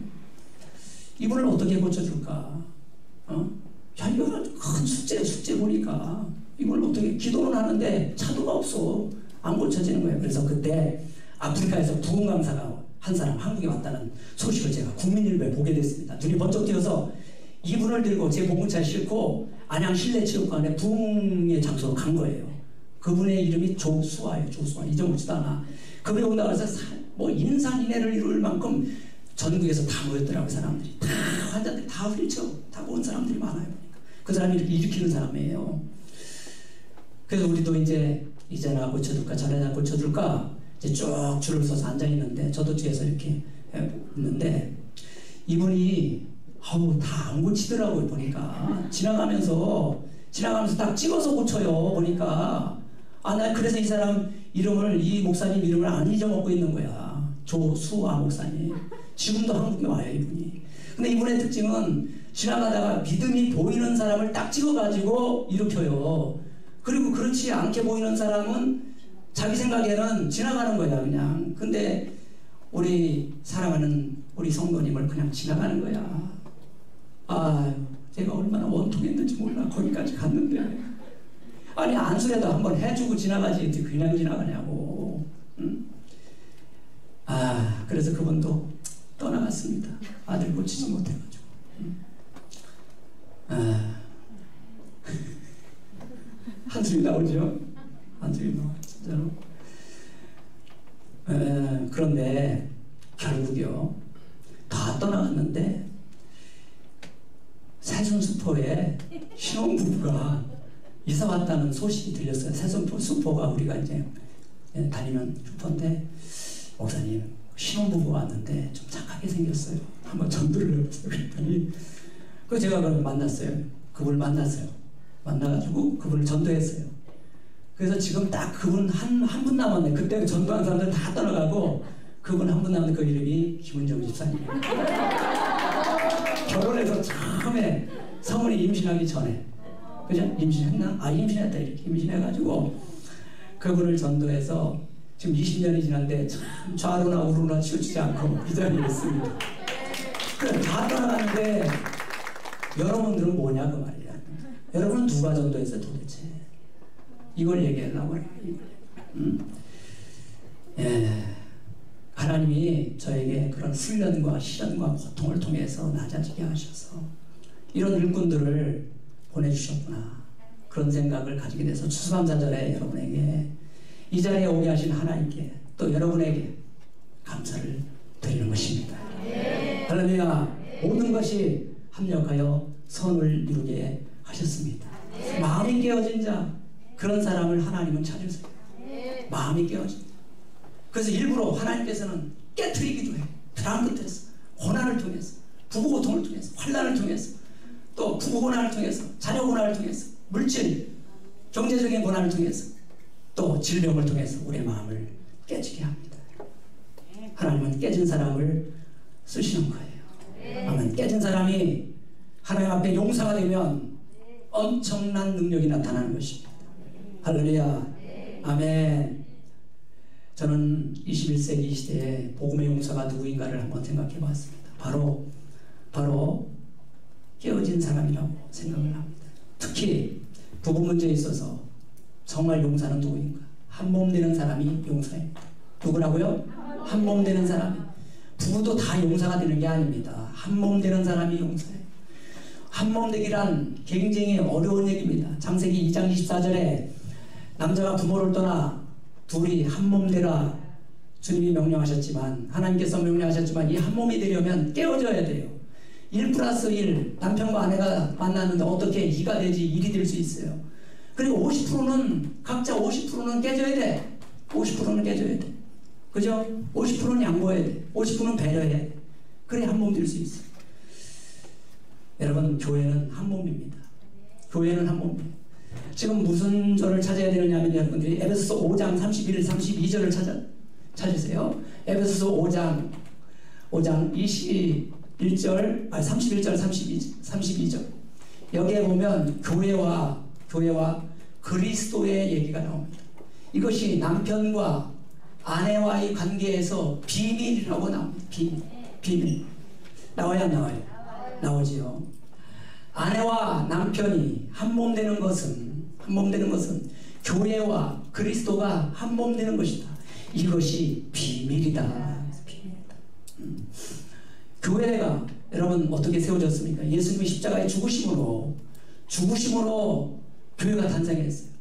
이분을 어떻게 고쳐줄까? 야, 이거 큰 숙제 보니까 이걸 어떻게 기도는 하는데 차도가 없어. 안 고쳐지는 거예요. 그래서 그때 아프리카에서 부흥 강사가 한 사람 한국에 왔다는 소식을 제가 국민일보에 보게 됐습니다. 눈이 번쩍 띄어서 이분을 들고 제 보급차에 싣고 안양 실내체육관에 부흥의 장소로 간 거예요. 그분의 이름이 조수아예요. 조수아. 잊어먹지도 않아. 그분이 온다고 해서 뭐 인산인해를 이룰 만큼 전국에서 다 모였더라고요. 사람들이 다 환자들이 다 휠체어 다 온 사람들이 많아요. 보니까. 그 사람이 이렇게 일으키는 사람이에요. 그래서 우리도 이제나 고쳐줄까 저래나 고쳐줄까 이제 쭉 줄을 서서 앉아 있는데 저도 뒤에서 이렇게 있는데 이분이 다 안 고치더라고요. 보니까 지나가면서 딱 찍어서 고쳐요. 보니까 나 그래서 이 사람 이름을 이 목사님 이름을 안 잊어먹고 있는 거야. 조수아 목사님. 지금도 한국에 와요 이분이. 근데 이분의 특징은 지나가다가 믿음이 보이는 사람을 딱 찍어가지고 일으켜요. 그리고 그렇지 않게 보이는 사람은 자기 생각에는 지나가는 거야 그냥. 근데 우리 사랑하는 우리 성도님을 그냥 지나가는 거야. 제가 얼마나 원통했는지 몰라. 거기까지 갔는데 아니 안수라도 한번 해주고 지나가지 그냥 지나가냐고. 그래서 그분도 떠나갔습니다. 아들 고치지 못해가지고. 한숨이 나오죠. 한숨이 나와요. 진짜로. 그런데 결국요 다 떠나갔는데 새순수포에 신혼부부가 이사 왔다는 소식이 들렸어요. 새순수포가 우리가 이제 다니는 슈퍼인데 목사님 신혼부부가 왔는데 좀 착하게 생겼어요. 한번 전도를 해보세요. 그랬더니 제가 그걸 만났어요. 그분을 만났어요. 만나가지고 그분을 전도했어요. 그래서 지금 딱 그분 한 분 남았네. 그때 전도한 사람들 다 떠나가고 그분 한 분 남은 그 이름이 김은정 집사님이에요. 결혼해서 처음에 성은이 임신하기 전에 그죠? 임신했나? 임신했다 이렇게 임신해가지고 그분을 전도해서 지금 20년이 지났는데 참 좌로나 우로나 치우치지 않고 이 자리에 있습니다. 그래 다 떠나가는데 여러분들은 뭐냐 그 말이야. 여러분은 누가 전도했어요 도대체? 이걸 얘기하려고 그래요. 하나님이 저에게 그런 훈련과 시련과 고통을 통해서 낮아지게 하셔서 이런 일꾼들을 보내주셨구나. 그런 생각을 가지게 돼서 추수감사절에 여러분에게 이 자리에 오게 하신 하나님께 또 여러분에게 감사를 드리는 것입니다. 할렐루야. 모든 것이 합력하여 선을 이루게 하셨습니다. 마음이 깨어진 자 그런 사람을 하나님은 찾으세요. 마음이 깨어진 자. 그래서 일부러 하나님께서는 깨트리기도 해요. 벼랑 끝에서 고난을 통해서 부부 고통을 통해서 환난을 통해서 또 부부 고난을 통해서 자녀 고난을 통해서 물질 경제적인 고난을 통해서 또 질병을 통해서 우리의 마음을 깨지게 합니다. 하나님은 깨진 사람을 쓰시는 거예요. 아멘. 깨진 사람이 하나님 앞에 용사가 되면 엄청난 능력이 나타나는 것입니다. 할렐루야. 아멘. 저는 21세기 시대에 복음의 용사가 누구인가를 한번 생각해 봤습니다. 바로 깨어진 사람이라고 생각을 합니다. 특히 부부 문제에 있어서 정말 용사는 누구인가? 한 몸 되는 사람이 용사입니다. 누구라고요? 한 몸 되는 사람이. 부부도 다 용사가 되는 게 아닙니다. 한 몸 되는 사람이 용사예요. 한 몸 되기란 굉장히 어려운 얘기입니다. 창세기 2장 24절에 남자가 부모를 떠나 둘이 한 몸 되라 주님이 명령하셨지만, 하나님께서 명령하셨지만, 이 한 몸이 되려면 깨어져야 돼요. 1+1, 남편과 아내가 만났는데 어떻게 2가 되지 1이 될 수 있어요. 그리고 50%는 각자 50%는 깨져야 돼. 50%는 깨져야 돼. 그죠? 50%는 양보해야 돼. 50%는 배려해야 돼. 그래 한 몸 될 수 있어. 여러분, 교회는 한 몸입니다. 교회는 한 몸입니다. 지금 무슨 절을 찾아야 되느냐면, 여러분들이 에베소서 5장 31, 32절을 찾으세요. 에베소서 5장 31절, 32절. 여기에 보면 교회와 그리스도의 얘기가 나옵니다. 이것이 남편과 아내와의 관계에서 비밀이라고 나옵니다. 비밀. 나와야 안 나와요? 나오지요. 아내와 남편이 한 몸 되는 것은 교회와 그리스도가 한 몸 되는 것이다. 이것이 비밀이다. 교회가 여러분 어떻게 세워졌습니까? 예수님의 십자가의 죽으심으로 교회가 탄생했어요.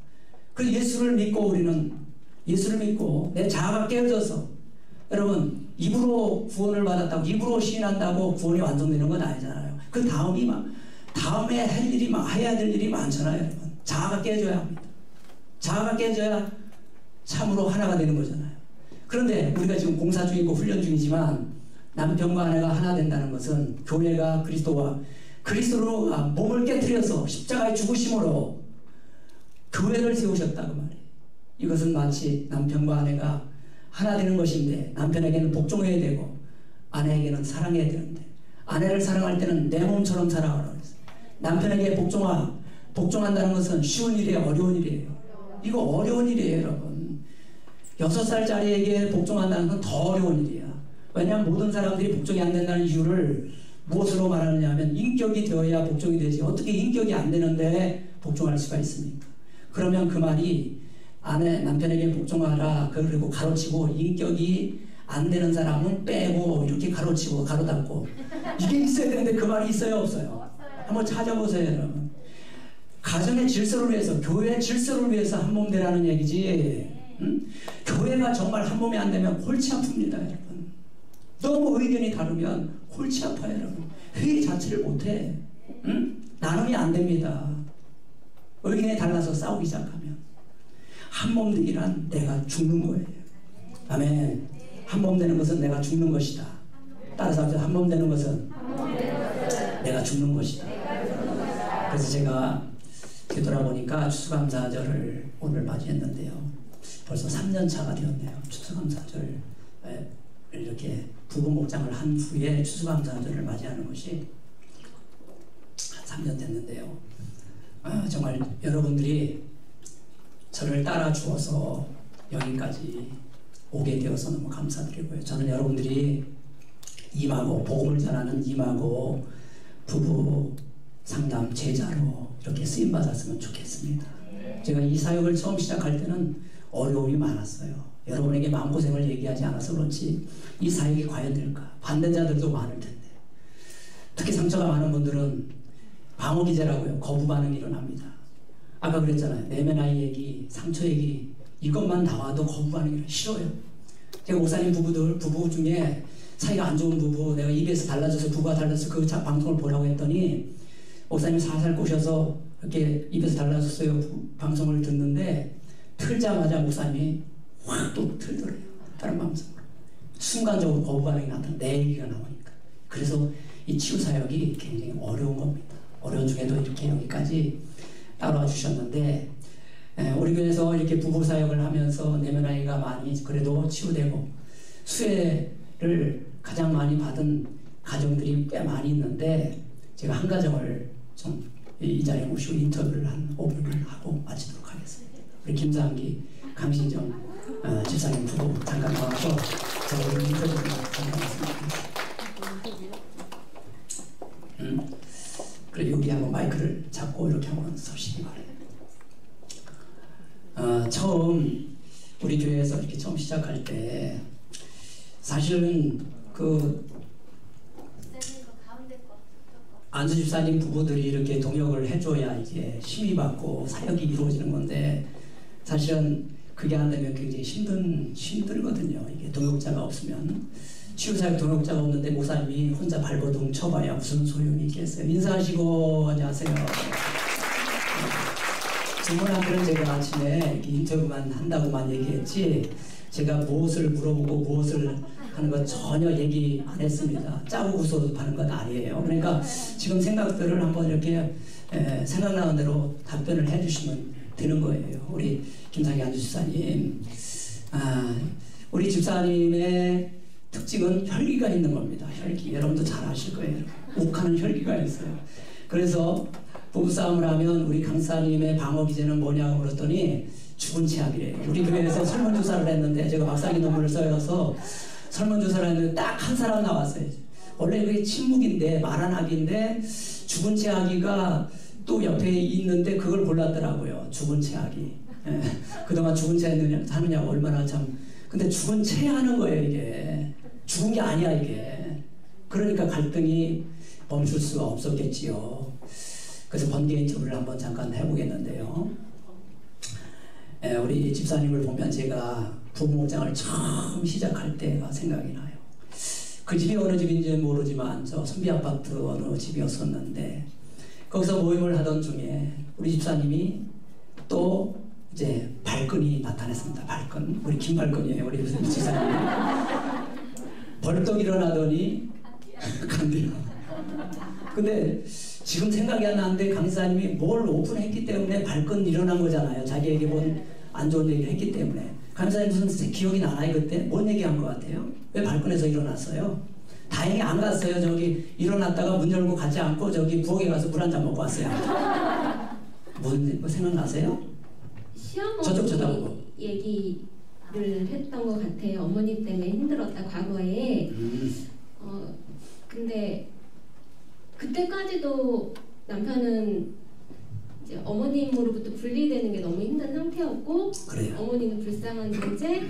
그래서 예수를 믿고 내 자아가 깨어져서, 여러분 입으로 구원을 받았다고, 입으로 시인한다고 구원이 완성되는 건 아니잖아요. 그 다음에 해야 될 일이 많잖아요. 여러분. 자아가 깨져야 합니다. 자아가 깨져야 참으로 하나가 되는 거잖아요. 그런데 우리가 지금 공사 중이고 훈련 중이지만, 남편과 아내가 하나 된다는 것은 교회가 그리스도로 몸을 깨트려서 십자가의 죽으심으로 교회를 세우셨다고 말해요. 이것은 마치 남편과 아내가 하나 되는 것인데, 남편에게는 복종해야 되고 아내에게는 사랑해야 되는데, 아내를 사랑할 때는 내 몸처럼 살아가라고 했어요. 남편에게 복종한다는 것은 쉬운 일이에요? 어려운 일이에요? 이거 어려운 일이에요, 여러분. 6살짜리에게 복종한다는 건 더 어려운 일이야. 왜냐하면 모든 사람들이 복종이 안 된다는 이유를 무엇으로 말하느냐 하면, 인격이 되어야 복종이 되지, 어떻게 인격이 안 되는데 복종할 수가 있습니까? 그러면 그 말이 남편에게 복종하라, 그리고 가로치고, 인격이 안 되는 사람은 빼고 이렇게 가로치고 가로 닫고, 이게 있어야 되는데 그 말이 있어요, 없어요? 한번 찾아보세요, 여러분. 가정의 질서를 위해서, 교회의 질서를 위해서 한 몸 되라는 얘기지. 교회가 정말 한 몸이 안 되면 골치 아픕니다, 여러분. 너무 의견이 다르면 골치 아파요, 여러분. 회의 자체를 못해. 나눔이 안 됩니다. 의견이 달라서 싸우기 시작하면. 한 몸 되기란 내가 죽는 거예요. 아멘. 한 몸 되는 것은 내가 죽는 것이다. 따라서 하죠. 한 몸 되는 것은 내가 죽는 것이다. 그래서 제가 되돌아보니까 추수감사절을 오늘 맞이했는데요. 벌써 3년 차가 되었네요. 추수감사절 이렇게 부부 목장을 한 후에 추수감사절을 맞이하는 것이 한 3년 됐는데요. 정말 여러분들이 저를 따라 주어서 여기까지 오게 되어서 너무 감사드리고요. 저는 여러분들이 임하고, 복음을 전하는 임하고 부부 상담 제자로 이렇게 쓰임 받았으면 좋겠습니다. 제가 이 사역을 처음 시작할 때는 어려움이 많았어요. 여러분에게 마음고생을 얘기하지 않아서 그렇지 이 사역이 과연 될까? 반대자들도 많을 텐데, 특히 상처가 많은 분들은 방어기제라고요. 거부 반응이 일어납니다. 아까 그랬잖아요. 내면아이 얘기, 상처 얘기, 이것만 나와도 거부 반응이 싫어요. 제가 목사님 부부 중에 사이가 안 좋은 부부, 내가 입에서 달라져서 부부가 달라져서 그 방송을 보라고 했더니 목사님 살살 꼬셔서 이렇게 입에서 달라졌어요 방송을 듣는데, 틀자마자 목사님이 확 또 틀더래요. 다른 방송으로. 순간적으로 거부 반응이 나타나, 내 얘기가 나오니까. 그래서 이 치유사역이 굉장히 어려운 겁니다. 어려운 중에도 이렇게 여기까지 따라와 주셨는데, 우리 교회에서 이렇게 부부 사역을 하면서 내면아이가 많이 그래도 치유되고 수혜를 가장 많이 받은 가정들이 꽤 많이 있는데, 제가 한 가정을 좀 이 자리에 모시고 인터뷰를 한 5분을 하고 마치도록 하겠습니다. 우리 김상기, 강신정 집사님 부부 잠깐 나와서 저를 인터뷰를 잠깐 했습니다. 그래 여기 한번 마이크를 잡고 이렇게 한번 서시기 바랍니다. 처음 우리 교회에서 이렇게 처음 시작할 때 사실은 그 안수 집사님 부부들이 이렇게 동역을 해줘야 이게 힘이 받고 사역이 이루어지는 건데 사실은 그게 안 되면 굉장히 힘들거든요. 이게 동역자가 없으면. 치유사역 동역자가 없는데 목사님이 혼자 발버둥 쳐봐야 무슨 소용이 있겠어요. 인사하시고 안녕하세요. 질문한들은 제가 아침에 이렇게 인터뷰만 한다고만 얘기했지 제가 무엇을 물어보고 무엇을 하는 건 전혀 얘기 안 했습니다. 짜고 구속하는 건 아니에요. 그러니까 지금 생각들을 한번 이렇게 생각나는 대로 답변을 해주시면 되는 거예요. 우리 김상희 안주 집사님, 우리 집사님의 특징은 혈기가 있는 겁니다. 혈기. 여러분도 잘 아실 거예요. 욱하는 혈기가 있어요. 그래서 부부싸움을 하면 우리 강사님의 방어 기제는 뭐냐고 물었더니 죽은 체학이래요. 우리 교회에서 설문조사를 했는데 제가 박사학위 논문을 써서 설문조사를 했는데 딱 한 사람 나왔어요. 원래 그게 침묵인데 말안하기인데 죽은 체학이가 또 옆에 있는데 그걸 골랐더라고요. 죽은 체학이. 그동안 죽은 채 하느냐고 얼마나 참. 근데 죽은 채 하는 거예요 이게. 죽은 게 아니야 이게. 그러니까 갈등이 멈출 수가 없었겠지요. 그래서 번개 인터뷰를 한번 잠깐 해보겠는데요. 우리 집사님을 보면 제가 부부 목장을 처음 시작할 때가 생각이 나요. 그 집이 어느 집인지는 모르지만 저 선비 아파트 어느 집이었었는데 거기서 모임을 하던 중에 우리 집사님이 또 이제 발끈이 나타났습니다. 발끈. 우리 김발끈이에요. 우리 집사님. 벌떡 일어나더니 간대요. 근데 지금 생각이 안 나는데 강사님이 뭘 오픈했기 때문에 발끈 일어난 거잖아요. 자기에게 뭔 안 좋은 얘기를 했기 때문에. 강사님 무슨 기억이 나나요 그때? 뭔 얘기한 것 같아요? 왜 발끈해서 일어났어요? 다행히 안 갔어요. 저기 일어났다가 문 열고 가지 않고 저기 부엌에 가서 물 한 잔 먹고 왔어요. 뭐 생각나세요? 저쪽 쳐다보고.
얘기를 했던 것 같아요. 어머님 때문에 힘들었다 과거에. 근데 그때까지도 남편은 이제 어머님으로부터 분리되는 게 너무 힘든 상태였고
그래요.
어머니는 불쌍한 존재,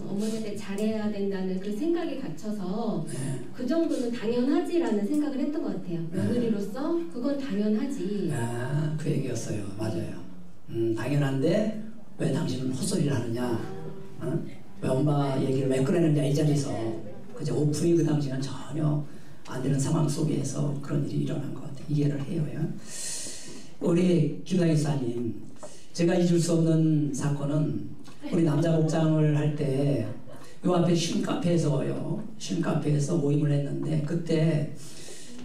어머니한테 잘해야 된다는 그 생각에 갇혀서 그 정도는 당연하지라는 생각을 했던 것 같아요. 며느리로서 그건 당연하지.
그 얘기였어요. 맞아요. 당연한데 왜 당신은 헛소리를 하느냐? 왜 엄마 얘기를 왜 꺼내느냐 이 자리에서. 그저 오픈이 그 당시는 전혀 안 되는 상황 속에서 그런 일이 일어난 것 같아요. 이해를 해요. 우리 김상희 사님, 제가 잊을 수 없는 사건은 우리 남자 목장을 할 때 요 앞에 쉼카페에서요. 쉼카페에서 모임을 했는데 그때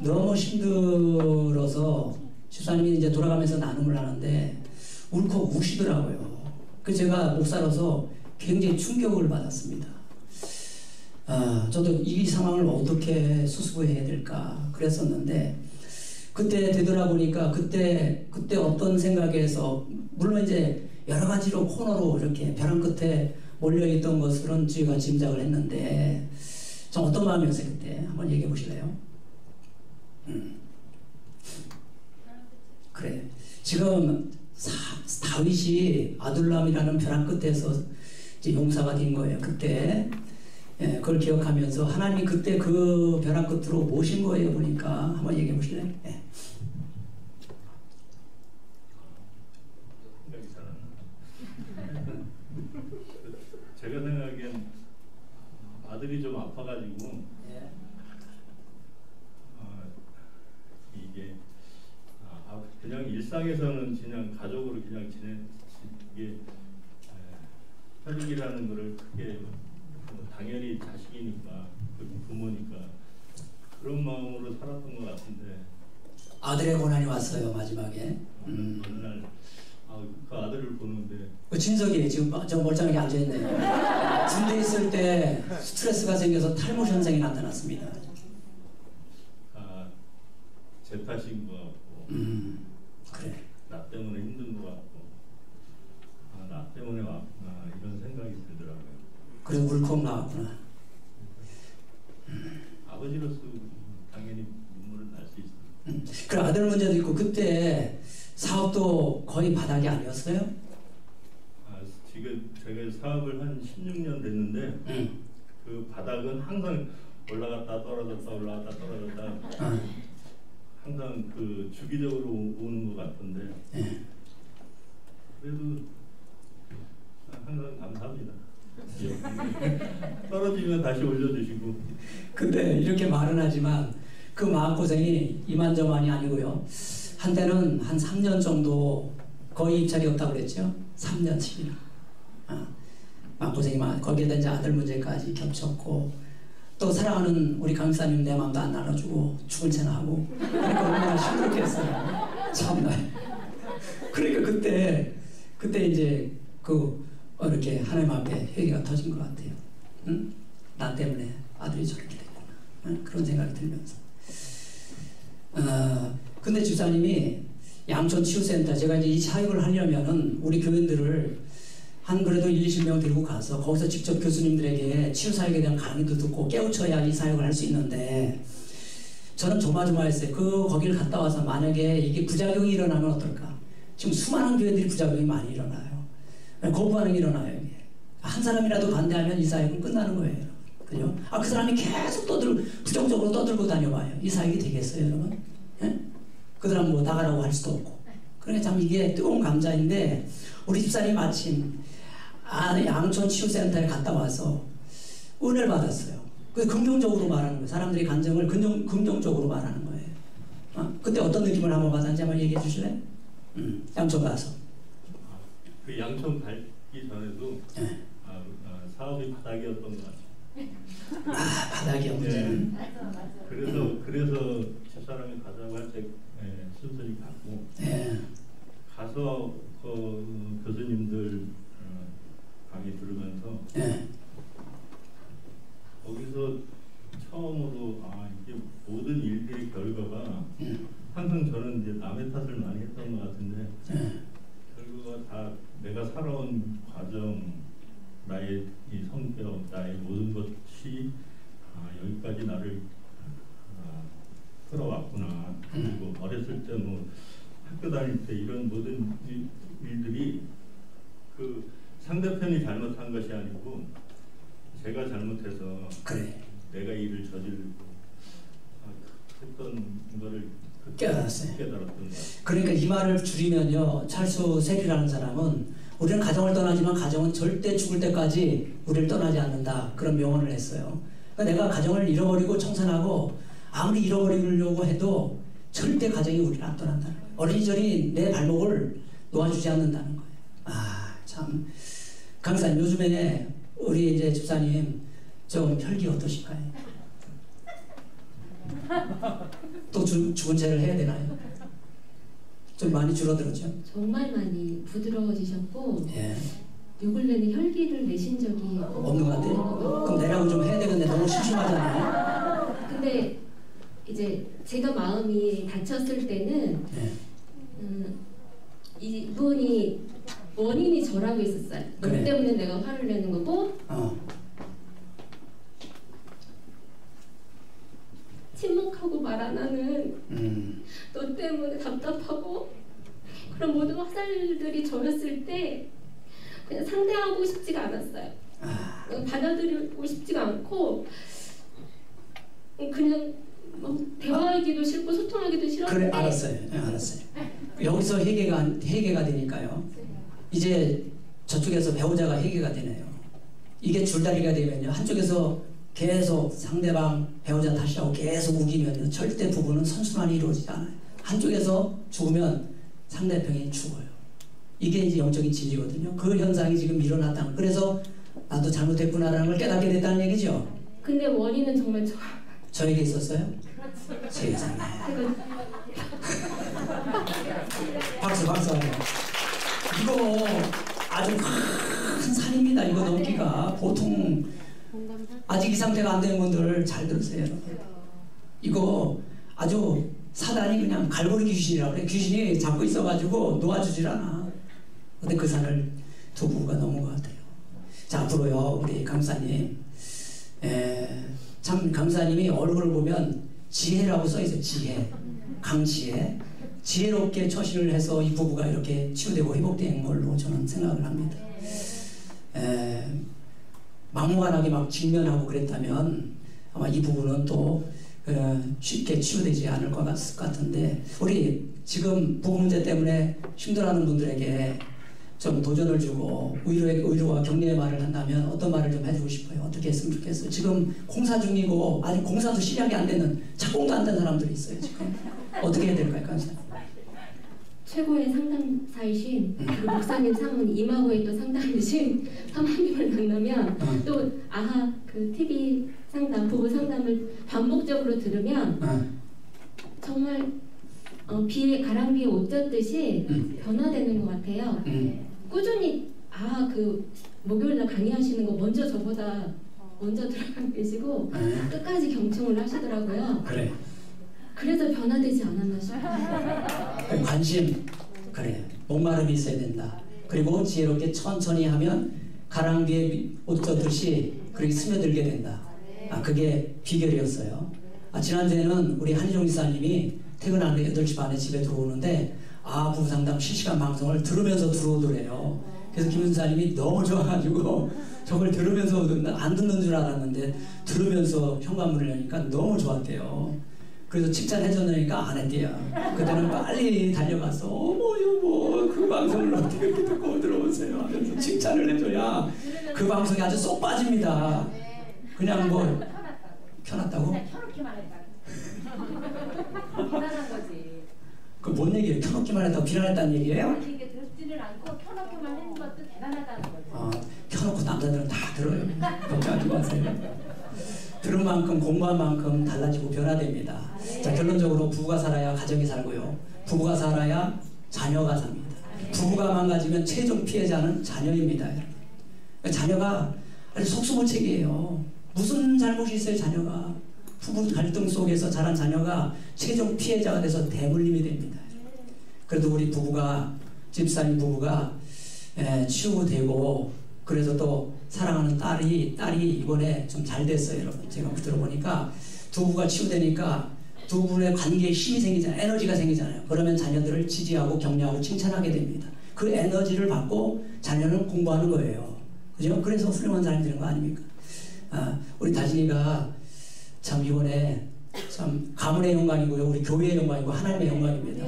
너무 힘들어서 집사님이 이제 돌아가면서 나눔을 하는데 울컥 우시더라고요. 그래서 제가 목사로서 굉장히 충격을 받았습니다. 저도 이 상황을 어떻게 수습해야 될까 그랬었는데 그때 되돌아보니까 그때 어떤 생각에서 물론 이제 여러 가지로 코너로 이렇게 벼랑 끝에 몰려있던 것들은 저희가 짐작을 했는데 좀 어떤 마음이었어요 그때? 한번 얘기해 보실래요? 그래. 지금 다윗이 아둘람이라는 벼랑 끝에서 이제 용사가 된 거예요. 그때 그걸 기억하면서 하나님이 그때 그 벼랑 끝으로 모신 거예요. 보니까 한번 얘기해 보실래요? 네.
제가 생각하기엔 아들이 좀 아파가지고 이게 그냥 일상에서는 그냥 가족으로 그냥 이게 혈육이라는 거를 크게 당연히 자식이니까 그리고 부모니까 그런 마음으로 살았던 것 같은데
아들의 고난이 왔어요 마지막에.
어느 날 그 아들을 보는데
그 진석이 지금 저 멀쩡하게 앉아있네요. 군대 있을 때 스트레스가 생겨서 탈모 현상이 나타났습니다.
제 탓인 것 같고
그래.
나 때문에 힘든 것 같고 나 때문에 왔구나 이런 생각이 들더라고요.
그래서 울컥 나왔구나.
아버지로서 당연히 눈물을 날 수 있어요.
그 아들 문제도 있고 그때 사업도 거의 바닥이 아니었어요?
지금 제가 사업을 한 16년 됐는데 그 바닥은 항상 올라갔다 떨어졌다 올라갔다 떨어졌다 항상 그 주기적으로 오는 것 같은데 그래도 항상 감사합니다. 떨어지면 다시 올려주시고.
근데 이렇게 말은 하지만 그 마음고생이 이만저만이 아니고요. 한때는 한 3년 정도 거의 입찰이 없다고 그랬죠. 3년씩이나. 마음고생이 많아. 거기에다 이제 아들 문제까지 겹쳤고 또 사랑하는 우리 강사님 내 마음도 안 나눠주고 죽을 채나 하고 그러니까 얼마나 힘들겠어요. 참나. 그러니까 그때 이제 이렇게 하나님 앞에 회개가 터진 것 같아요. 응? 나 때문에 아들이 저렇게 됐구나. 응? 그런 생각이 들면서. 근데 집사님이 양천치유센터, 제가 이제 이 사역을 하려면은 우리 교인들을 한 그래도 20명 데리고 가서 거기서 직접 교수님들에게 치유사역에 대한 강의도 듣고 깨우쳐야 이 사역을 할 수 있는데 저는 조마조마했어요. 거기를 갔다 와서 만약에 이게 부작용이 일어나면 어떨까? 지금 수많은 교회들이 부작용이 많이 일어나요. 거부 반응이 일어나요. 이게. 한 사람이라도 반대하면 이 사역은 끝나는 거예요. 그죠? 그 사람이 계속 부정적으로 떠들고 다녀봐요. 이 사역이 되겠어요, 여러분? 예? 그 사람 뭐 나가라고 할 수도 없고. 그러니까 참 이게 뜨거운 감자인데 우리 집사님이 마침 양천 치유센터에 갔다 와서 은혜를 받았어요. 그래서 긍정적으로 말하는 거예요. 사람들이 감정을 긍정적으로 말하는 거예요. 그때 어떤 느낌을 한번 받았는지 한번 얘기해 주실래요? 양천 가서.
그 양천 가기 전에도
네.
사업이 바닥이었던 것 같아요.
바닥이었는지.
네. 그래서 집사람이 가자고 할 때 순순히 갔고 가서 그 교수님들 강의 들으면서 거기서 처음으로 이게 모든 일들의 결과가 항상 저는 이제 남의 탓을 많이 했던 것 같은데 결과가 다 내가 살아온 과정, 나의 이 성격, 나의 모든 것이 여기까지 나를 끌어왔구나. 그리고 어렸을 때 뭐 학교 다닐 때 이런 모든 일들이 그 상대편이 잘못한 것이 아니고 제가 잘못해서 내가 일을 저지르고 했던 거를
깨달았어요.
깨달았던 것 같아요.
그러니까 이 말을 줄이면요, 찰수 세리라는 사람은 우리는 가정을 떠나지만 가정은 절대 죽을 때까지 우리를 떠나지 않는다, 그런 명언을 했어요. 그러니까 내가 가정을 잃어버리고 청산하고 아무리 잃어버리려고 해도 절대 가정이 우리를 안 떠난다는 거예요. 어린이절이 내 발목을 놓아주지 않는다는 거예요. 참. 강사님, 요즘에 우리 이제 집사님 좀 혈기 어떠실까요? 또 죽은 채를 해야 되나요? 좀 많이 줄어들었죠?
정말 많이 부드러워지셨고 요 근래는 혈기를 내신 적이
없는 것 같아요. 그럼 내라고 좀 해야 되는데 너무 심심하잖아요.
근데 이제 제가 마음이 다쳤을 때는 이분이 원인이 저라고 있었어요. 너 때문에 내가 화를 내는 거고 침묵하고 말 안 하는 너 때문에 답답하고 그런 모든 화살들이 저였을 때 그냥 상대하고 싶지가 않았어요. 받아들이고 싶지가 않고 그냥 대화하기도 싫고 소통하기도 싫었는데.
그래, 알았어요. 여기서 해계가 되니까요. 이제 저쪽에서 배우자가 해계가 되네요. 이게 줄다리가 되면요, 한쪽에서 계속 상대방 배우자 탓이라고 계속 우기면 절대 부부는 선순환이 이루어지지 않아요. 한쪽에서 죽으면 상대편이 죽어요. 이게 이제 영적인 진리거든요. 그 현상이 지금 일어났다는, 그래서 나도 잘못했구나라는 걸 깨닫게 됐다는 얘기죠.
근데 원인은 정말
저에게 있었어요? 세상에. 박수 하세요. 이거 아주 큰 산입니다. 이거 넘기가 보통, 아직 이 상태가 안 되는 분들 잘 들으세요. 이거 아주 사단이 그냥 갈고리 귀신이라고 그래. 귀신이 잡고 있어가지고 놓아주질 않아. 근데 그 산을 두 부부가 넘은 것 같아요. 자, 앞으로요, 우리 강사님, 참 강사님이 얼굴을 보면 지혜라고 써있어요. 지혜. 강치에 지혜롭게 처신을 해서 이 부부가 이렇게 치유되고 회복된 걸로 저는 생각을 합니다. 막무가내하게 막 직면하고 그랬다면 아마 이 부분은 또 쉽게 치유되지 않을 것 같은데, 우리 지금 부부 문제 때문에 힘들어하는 분들에게 좀 도전을 주고 위로와 격려의 말을 한다면 어떤 말을 좀 해주고 싶어요? 어떻게 했으면 좋겠어요? 지금 공사 중이고 아직 공사도 시작이 안 되는, 착공도 안 된 사람들이 있어요. 지금 어떻게 해야 될까요? 감사합니다.
최고의 상담사이신 그리고 목사님 상은 임하고의 또 상담이신 사모님을 만나면 또 아하 그 TV 상담, 부부 상담을 반복적으로 들으면 정말 가랑비에 옷 젖듯이 변화되는 것 같아요. 꾸준히 그 목요일날 강의하시는 거 먼저 저보다 먼저 들어가 계시고 끝까지 경청을 하시더라고요.
그래.
그래서 변화되지 않았나 싶어요.
관심, 그래. 목마름이 있어야 된다. 그리고 지혜롭게 천천히 하면 가랑비에 옷 젖듯이 그렇게 스며들게 된다. 그게 비결이었어요. 지난주에는 우리 한희종 이사님이 퇴근하는데 8시 반에 집에 들어오는데 부부상담 실시간 방송을 들으면서 들어오더래요. 그래서 김 이사님이 너무 좋아가지고 저걸 들으면서 안 듣는 줄 알았는데 들으면서 현관문을 여니까 너무 좋았대요. 그래서 칭찬해줬으니까 안 했대요. 그때는 빨리 달려가서 어머 여보 그 방송을 어떻게 이렇게 듣고 들어오세요 하면서 칭찬을 해줘야 그 방송이 아주 쏙 빠집니다. 그냥 뭐 켜놨다고?
그냥 켜놓기만 했다. 대단한 거지.
그 뭔 얘기예요? 켜놓기만 했다고 비난했다는 얘기예요?
이게 듣지를 않고 켜놓기만 했는 것도 대단하다는 거지.
켜놓고 남자들은 다 들어요. 걱정하지 마세요. 들은 만큼 공부한 만큼 달라지고 변화됩니다. 자, 결론적으로 부부가 살아야 가정이 살고요. 부부가 살아야 자녀가 삽니다. 부부가 망가지면 최종 피해자는 자녀입니다. 자녀가 아주 속수무책이에요. 무슨 잘못이 있어요, 자녀가. 부부 갈등 속에서 자란 자녀가 최종 피해자가 돼서 대물림이 됩니다. 그래도 우리 부부가, 집사님 부부가 치유되고 그래서 또 사랑하는 딸이 이번에 좀 잘 됐어요, 여러분. 제가 들어보니까 두 부부가 치유되니까 두 분의 관계에 힘이 생기잖아요. 에너지가 생기잖아요. 그러면 자녀들을 지지하고 격려하고 칭찬하게 됩니다. 그 에너지를 받고 자녀는 공부하는 거예요. 그죠? 그래서 훌륭한 사람이 되는 거 아닙니까? 우리 다진이가 참 이번에 참 가문의 영광이고요. 우리 교회의 영광이고 하나님의 영광입니다.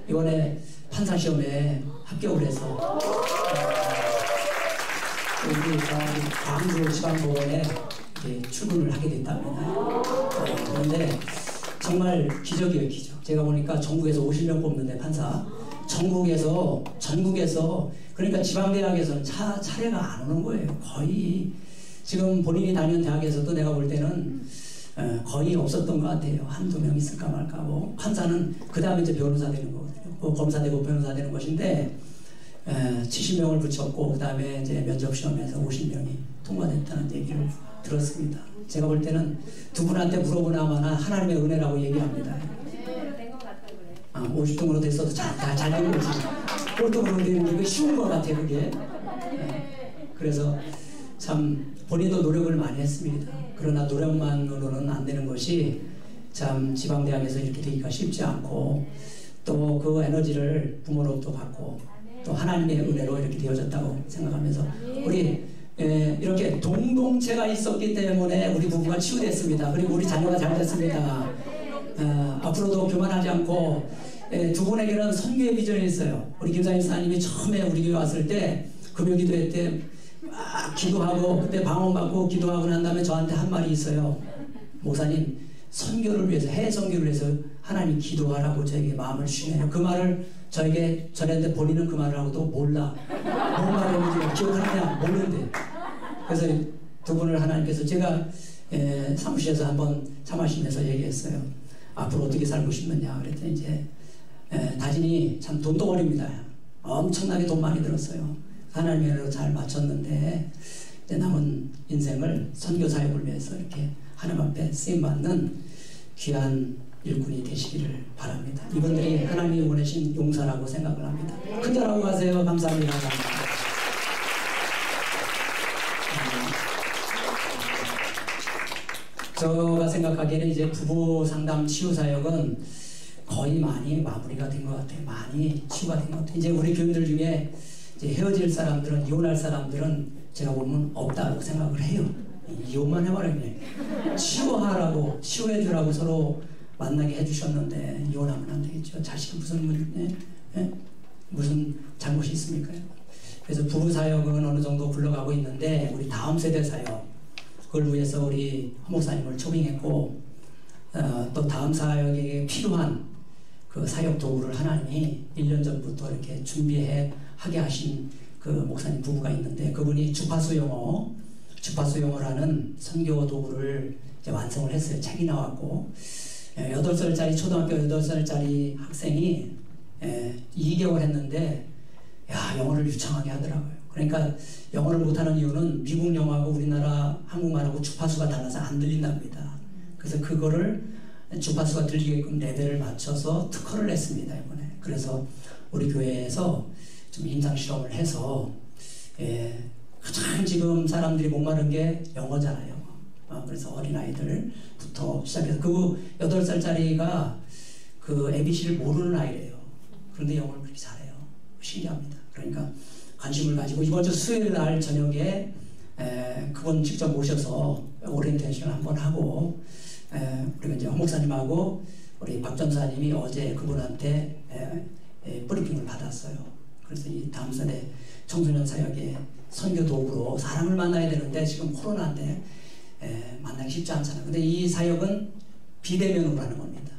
이번에 판사 시험에 합격을 해서 우리 광주 지방법원에 출근을 하게 됐답니다. 그런데 정말 기적이에요, 기적. 제가 보니까 전국에서 50명 뽑는데 판사 전국에서 그러니까 지방대학에서는 차례가 안 오는 거예요. 거의 지금 본인이 다니는 대학에서도 내가 볼 때는 거의 없었던 것 같아요. 한두 명 있을까 말까. 뭐 판사는 그 다음에 이제 변호사 되는 거거든요. 검사 되고 변호사 되는 것인데 70명을 붙였고 그 다음에 이제 면접 시험에서 50명이 통과됐다는 얘기를 들었습니다. 제가 볼 때는 두 분한테 물어보나마나 하나님의 은혜라고 얘기합니다. 50등으로 됐어도 잘 되는 거지. 꼴등으로 되는 게 쉬운 것 같아요, 그게. 그래서 참 본인도 노력을 많이 했습니다. 그러나 노력만으로는 안 되는 것이 참 지방대학에서 이렇게 되기가 쉽지 않고 또 그 에너지를 부모로부터 받고 또 하나님의 은혜로 이렇게 되어졌다고 생각하면서 우리 이렇게 동동체가 있었기 때문에 우리 부부가 치유됐습니다. 그리고 우리 자녀가 잘 됐습니다. 앞으로도 교만하지 않고 두 분에게는 선교의 비전이 있어요. 우리 김상일 사님이 처음에 우리 교회 왔을 때 금요기도회 때 막 기도하고 그때 방언받고 기도하고 난 다음에 저한테 한 말이 있어요. 목사님 선교를 위해서 해외 선교를 위해서 하나님 기도하라고 저에게 마음을 주시네요. 그 말을 저에게 전했는데 본인은 그 말을 하고도 몰라. 뭔 말인지 기억하느냐 모르는데. 그래서 두 분을 하나님께서 제가 사무실에서 한번 차 마시면서 얘기했어요. 앞으로 어떻게 살고 싶느냐 그랬더니 이제 다진이 참 돈덩어리입니다. 엄청나게 돈 많이 들었어요. 하나님의 은혜로 잘 마쳤는데 이제 남은 인생을 선교 사역을 위해서 이렇게 하나님 앞에 쓰임받는 귀한 일꾼이 되시기를 바랍니다. 이분들이 하나님이 보내신 용사라고 생각을 합니다. 큰절하고 가세요. 감사합니다. 제가 생각하기에는 이제 부부 상담 치유 사역은 거의 많이 마무리가 된 것 같아요. 많이 치유가 된 것 같아요. 이제 우리 교인들 중에 이제 헤어질 사람들은, 이혼할 사람들은 제가 보면 없다고 생각을 해요. 이혼만 해봐라 그냥. 치유해주라고 서로 만나게 해주셨는데 이혼하면 안 되겠죠. 자식이 무슨 잘못이 있습니까? 그래서 부부 사역은 어느 정도 굴러가고 있는데 우리 다음 세대 사역, 그걸 위해서 우리 목사님을 초빙했고, 또 다음 사역에 필요한 그 사역 도구를 하나님이 1년 전부터 이렇게 하게 하신 그 목사님 부부가 있는데, 그분이 주파수 영어라는 선교 도구를 이제 완성을 했어요. 책이 나왔고, 8살짜리 초등학교 8살짜리 학생이 2개월 했는데 영어를 유창하게 하더라고요. 그러니까 영어를 못하는 이유는 미국 영어하고 우리나라 한국말하고 주파수가 달라서 안 들린답니다. 그래서 그거를 주파수가 들리게끔 레벨을 맞춰서 특허를 냈습니다, 이번에. 그래서 우리 교회에서 좀 임상 실험을 해서 가장 지금 사람들이 목마른 게 영어잖아요. 그래서 어린아이들부터 시작해서 그 8살짜리가 그 ABC를 모르는 아이래요. 그런데 영어를 그렇게 잘해요. 신기합니다. 그러니까 관심을 가지고 이번 주 수요일 날 저녁에 그분 직접 모셔서 오리엔테이션을 한번 하고, 우리가 이제 목사님하고 우리 박 전사님이 어제 그분한테 브리핑을 받았어요. 그래서 이 다음 세대 청소년 사역의 선교 도구로 사람을 만나야 되는데 지금 코로나인데 만나기 쉽지 않잖아요. 근데 이 사역은 비대면으로 하는 겁니다.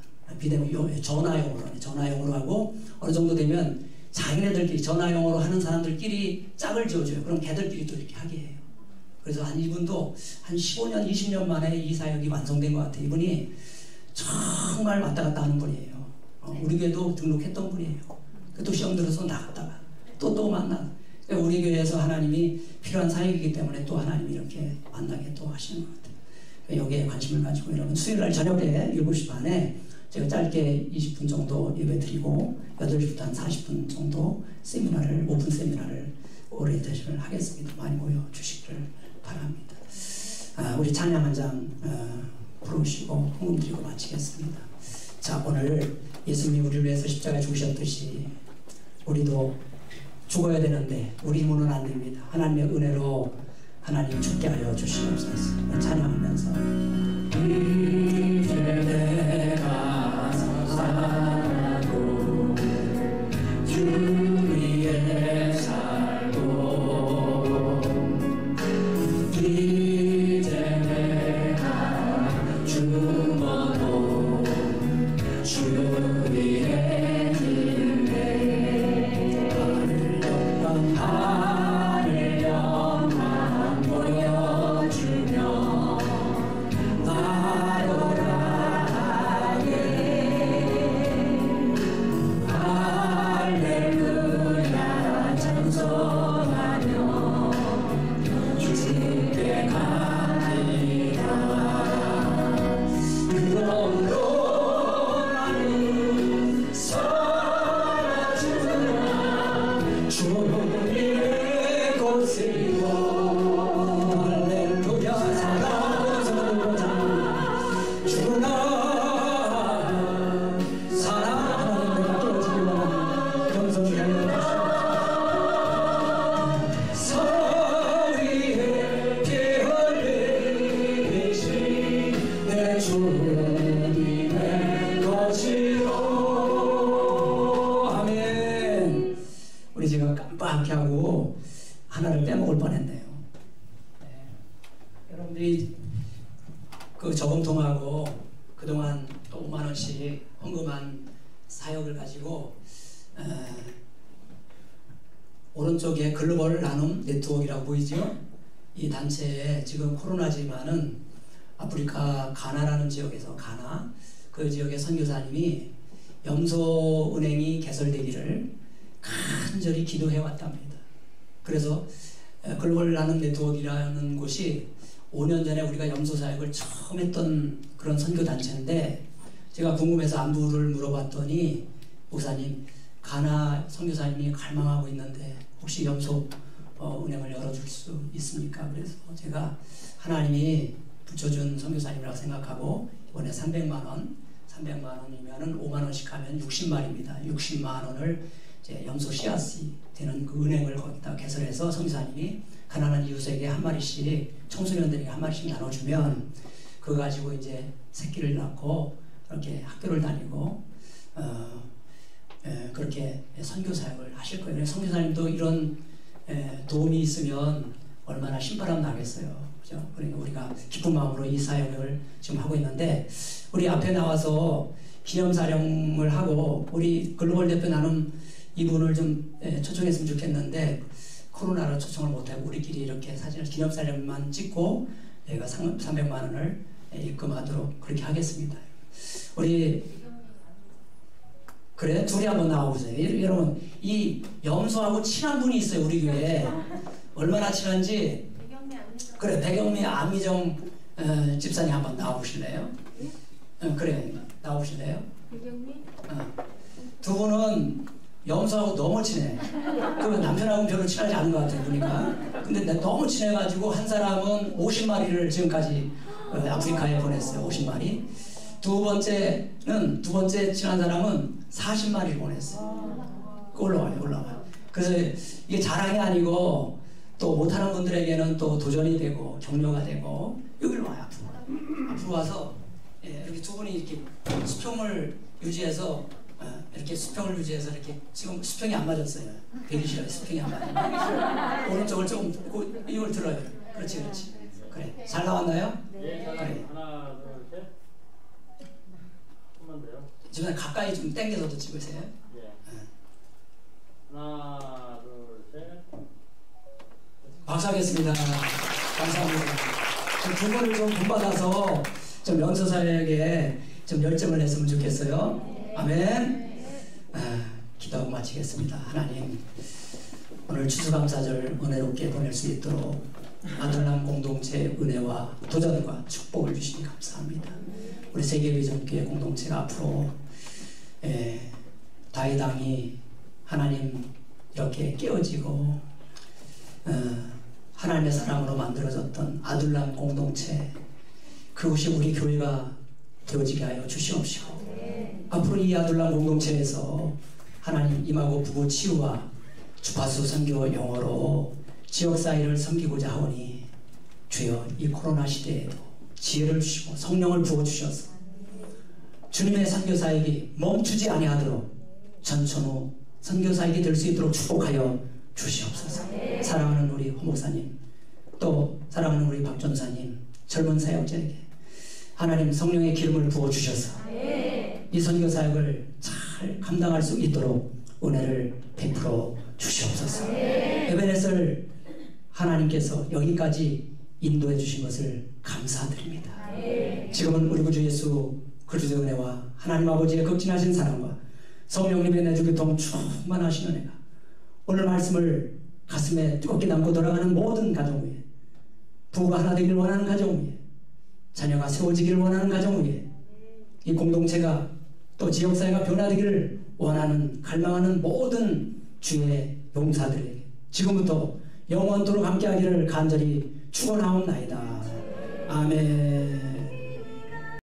전화용으로 하고, 어느 정도 되면 자기네들끼리 전화용으로 하는 사람들끼리 짝을 지어줘요. 그럼 걔들끼리 또 이렇게 하게 해요. 그래서 이분도 한 15년, 20년 만에 이 사역이 완성된 것 같아요. 이분이 정말 왔다 갔다 하는 분이에요. 우리 교회도 등록했던 분이에요. 또 시험 들어서 나갔다가 또 만나. 우리 교회에서 하나님이 필요한 사역이기 때문에 또 하나님이 이렇게 만나게 또 하시는 것 같아요. 여기에 관심을 가지고 여러분 수요일날 저녁에 7시 반에 제가 짧게 20분 정도 예배 드리고 8시부터 한 40분 정도 오픈 세미나를 오리엔테이션을 하겠습니다. 많이 모여주시기를 바랍니다. 우리 찬양 한 장 부르시고 헌금 드리고 마치겠습니다. 자, 오늘 예수님이 우리를 위해서 십자가에 죽으셨듯이 우리도 죽어야 되는데 우리 힘으로는 안 됩니다. 하나님의 은혜로 하나님 죽게 하여 주시옵소서. 찬양하면서 이제 내가 살고 주 위에 살고 이제 내가 죽어도 주 위에 들래 하늘 영광 보여주며 나로라 할렐루야 찬송하며 주께 갑니다. 그러므로 나는 살아주나 주님의 곳이고 할렐루야 살아주나 주나 사랑하는 내가 깨어지기만 겸손히 하여 서 위에 깨어내신 내 주님의 것이요. 아멘. 우리 지금 깜빡하게 하고 하나를 빼먹을 뻔했네요. 여러분들이 그 저금통하고 그동안 또 5만 원씩 헌금한 사역을 가지고 오른쪽에 글로벌 나눔 네트워크라고 보이죠? 이 단체에 지금 코로나지만은 아프리카 가나라는 지역에서 그 지역의 선교사님이 염소은행이 개설되기를 간절히 기도해 왔답니다. 그래서 글로벌 나눔 네트워크라는 곳이 5년 전에 우리가 염소 사역을 처음 했던 그런 선교단체인데, 제가 궁금해서 안부를 물어봤더니 목사님, 가나 선교사님이 갈망하고 있는데 혹시 염소 은행을 열어줄 수 있습니까? 그래서 제가 하나님이 붙여준 선교사님이라고 생각하고 이번에 300만 원 300만 원이면은 5만 원씩 하면 60마리입니다. 60만 원을 이제 염소 씨앗이 되는 그 은행을 거기다 개설해서 성지사님이 가난한 이웃에게 한 마리씩, 청소년들에게 한 마리씩 나눠주면 그거 가지고 이제 새끼를 낳고 그렇게 학교를 다니고 그렇게 선교 사역을 하실 거예요. 성지사님도 이런 도움이 있으면 얼마나 신바람 나겠어요. 그죠? 그러니까 우리가 기쁜 마음으로 이 사역을 지금 하고 있는데, 우리 앞에 나와서 기념사령을 하고, 우리 글로벌 대표 나눔 이분을 좀 초청했으면 좋겠는데 코로나로 초청을 못하고 우리끼리 이렇게 사진을 기념사령만 찍고 저희가 300만 원을 입금하도록 그렇게 하겠습니다. 우리 그래? 둘이 한번 나와보세요. 여러분, 이 염소하고 친한 분이 있어요, 우리 교회에. 얼마나 친한지. 그래, 백영미 안미정 집사님 한번 나와보실래요? 그래, 나와보실래요? 두 분은 염소하고 너무 친해. 그 남편하고는 별로 친하지 않은 것 같아요, 보니까. 근데 너무 친해가지고 한 사람은 50마리를 지금까지 아프리카에 보냈어요, 50마리. 두 번째 친한 사람은 40마리를 보냈어요. 올라와요. 그래서 이게 자랑이 아니고 또 못하는 분들에게는 또 도전이 되고 격려가 되고, 여기로 와요. 앞으로 와서 이렇게 두 분이 이렇게 수평을 유지해서 이렇게 지금 수평이 안 맞았어요. 되기 싫어요. 수평이 안 맞아요. 오른쪽을 조금 이걸 들어요. 그렇지. 그래. 잘 나왔나요?
네.
그래.
하나, 둘, 셋. 한번 더요.
지금 가까이 좀 당겨서도 찍으세요.
네. 하나, 둘, 셋.
박수하겠습니다. 감사합니다. 두 분을 좀 본받아서 좀 연소사역에 좀 열정을 냈으면 좋겠어요. 아멘. 기도하고 마치겠습니다. 하나님, 오늘 추수감사절 은혜롭게 보낼 수 있도록 아들남 공동체의 은혜와 도전과 축복을 주시니 감사합니다. 우리 세계비전교회 공동체가 앞으로 다이당이 하나님 이렇게 깨어지고 하나님의 사랑으로 만들어졌던 아들남 공동체, 그것이 우리 교회가 되어지게 하여 주시옵시고, 앞으로 이 아들남 공동체에서 하나님 임하고 부부 치유와 주파수 선교 영어로 지역 사회를 섬기고자 하오니, 주여 이 코로나 시대에도 지혜를 주시고 성령을 부어주셔서 주님의 선교사역이 멈추지 아니하도록 전천후 선교사역이 될 수 있도록 축복하여 주시옵소서. 사랑하는 우리 허 목사님, 또 사랑하는 우리 박 전사님, 젊은 사역자에게 하나님 성령의 기름을 부어주셔서 이 선교사역을 잘 감당할 수 있도록 은혜를 베풀어 주시옵소서. 에베네스를 하나님께서 여기까지 인도해 주신 것을 감사드립니다. 지금은 우리 구주 예수 그리스도의 은혜와 하나님 아버지의 극진하신 사랑과 성령님의 내주교통 충만하신 은혜가 오늘 말씀을 가슴에 뜨겁게 담고 돌아가는 모든 가정 위에, 부부가 하나 되길 원하는 가정 위에, 자녀가 세워지기를 원하는 가정 위에, 이 공동체가 또 지역사회가 변화되기를 원하는 갈망하는 모든 주의 용사들에게 지금부터 영원토록 함께하기를 간절히 축원하옵나이다. 아멘.